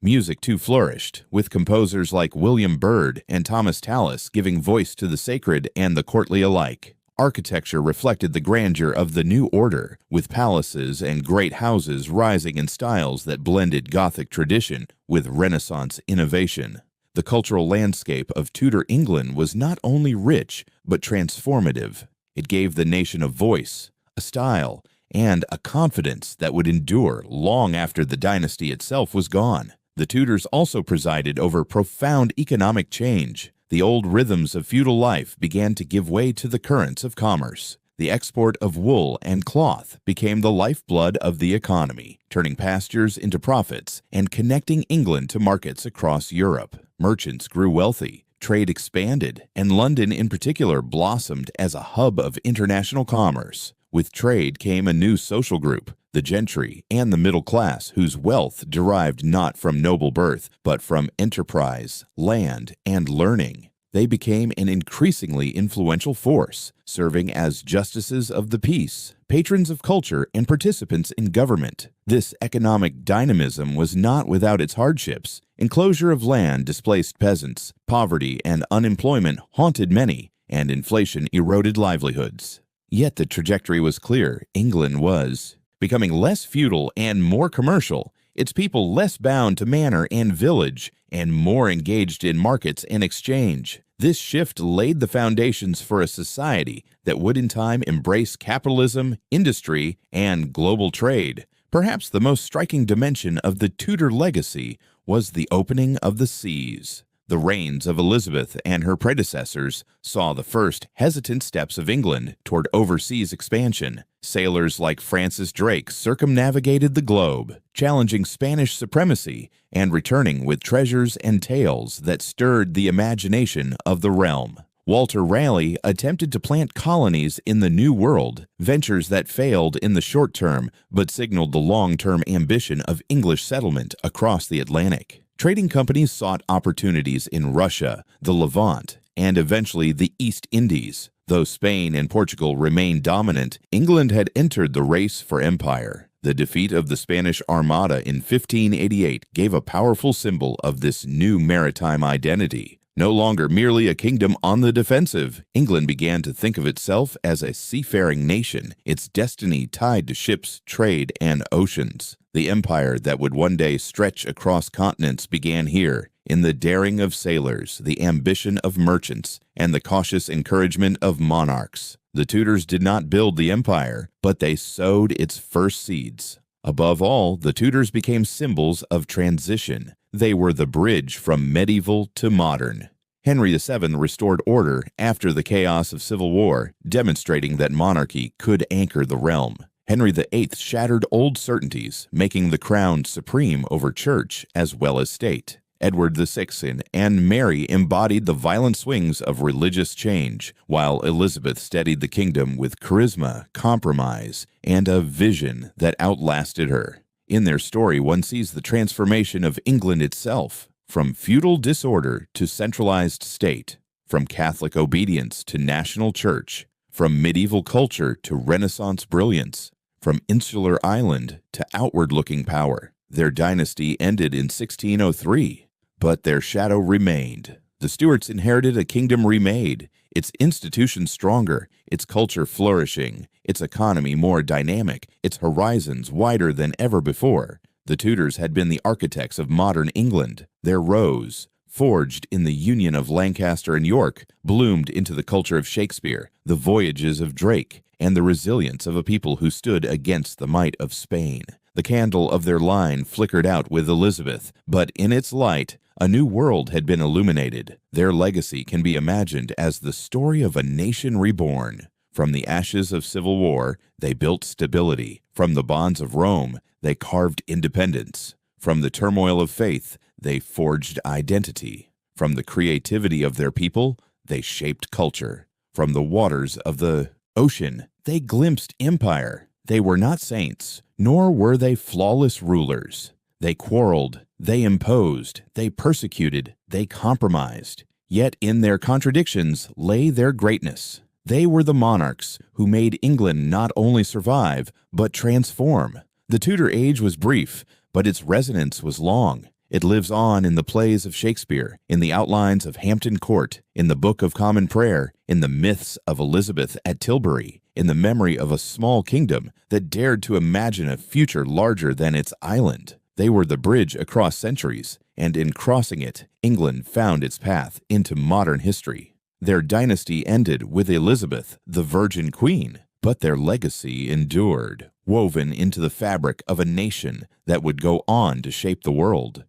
Music too flourished, with composers like William Byrd and Thomas Tallis giving voice to the sacred and the courtly alike. Architecture reflected the grandeur of the new order, with palaces and great houses rising in styles that blended Gothic tradition with Renaissance innovation. The cultural landscape of Tudor England was not only rich, but transformative. It gave the nation a voice, a style, and a confidence that would endure long after the dynasty itself was gone. The Tudors also presided over profound economic change. The old rhythms of feudal life began to give way to the currents of commerce. The export of wool and cloth became the lifeblood of the economy, turning pastures into profits and connecting England to markets across Europe. Merchants grew wealthy, trade expanded, and London in particular blossomed as a hub of international commerce. With trade came a new social group, the gentry and the middle class, whose wealth derived not from noble birth, but from enterprise, land, and learning. They became an increasingly influential force, serving as justices of the peace, patrons of culture, and participants in government. This economic dynamism was not without its hardships. Enclosure of land displaced peasants, poverty and unemployment haunted many, and inflation eroded livelihoods. Yet the trajectory was clear. England was becoming less feudal and more commercial, its people less bound to manor and village, and more engaged in markets and exchange. This shift laid the foundations for a society that would in time embrace capitalism, industry, and global trade. Perhaps the most striking dimension of the Tudor legacy was the opening of the seas. The reigns of Elizabeth and her predecessors saw the first hesitant steps of England toward overseas expansion. Sailors like Francis Drake circumnavigated the globe, challenging Spanish supremacy and returning with treasures and tales that stirred the imagination of the realm. Walter Raleigh attempted to plant colonies in the New World, ventures that failed in the short term but signaled the long-term ambition of English settlement across the Atlantic. Trading companies sought opportunities in Russia, the Levant, and eventually the East Indies. Though Spain and Portugal remained dominant, England had entered the race for empire. The defeat of the Spanish Armada in 1588 gave a powerful symbol of this new maritime identity. No longer merely a kingdom on the defensive, England began to think of itself as a seafaring nation, its destiny tied to ships, trade, and oceans. The empire that would one day stretch across continents began here, in the daring of sailors, the ambition of merchants, and the cautious encouragement of monarchs. The Tudors did not build the empire, but they sowed its first seeds. Above all, the Tudors became symbols of transition. They were the bridge from medieval to modern. Henry VII restored order after the chaos of civil war, demonstrating that monarchy could anchor the realm. Henry VIII shattered old certainties, making the crown supreme over church as well as state. Edward VI and Mary embodied the violent swings of religious change, while Elizabeth steadied the kingdom with charisma, compromise, and a vision that outlasted her. In their story, one sees the transformation of England itself, from feudal disorder to centralized state, from Catholic obedience to national church, from medieval culture to Renaissance brilliance, from insular island to outward-looking power. Their dynasty ended in 1603. But their shadow remained. The Stuarts inherited a kingdom remade, its institutions stronger, its culture flourishing, its economy more dynamic, its horizons wider than ever before. The Tudors had been the architects of modern England. Their rose, forged in the union of Lancaster and York, bloomed into the culture of Shakespeare, the voyages of Drake, and the resilience of a people who stood against the might of Spain. The candle of their line flickered out with Elizabeth, but in its light, a new world had been illuminated. Their legacy can be imagined as the story of a nation reborn. From the ashes of civil war, they built stability. From the bonds of Rome, they carved independence. From the turmoil of faith, they forged identity. From the creativity of their people, they shaped culture. From the waters of the ocean, they glimpsed empire. They were not saints, nor were they flawless rulers. They quarreled, they imposed, they persecuted, they compromised. Yet in their contradictions lay their greatness. They were the monarchs who made England not only survive, but transform. The Tudor age was brief, but its resonance was long. It lives on in the plays of Shakespeare, in the outlines of Hampton Court, in the Book of Common Prayer, in the myths of Elizabeth at Tilbury, in the memory of a small kingdom that dared to imagine a future larger than its island. They were the bridge across centuries, and in crossing it, England found its path into modern history. Their dynasty ended with Elizabeth, the Virgin Queen, but their legacy endured, woven into the fabric of a nation that would go on to shape the world.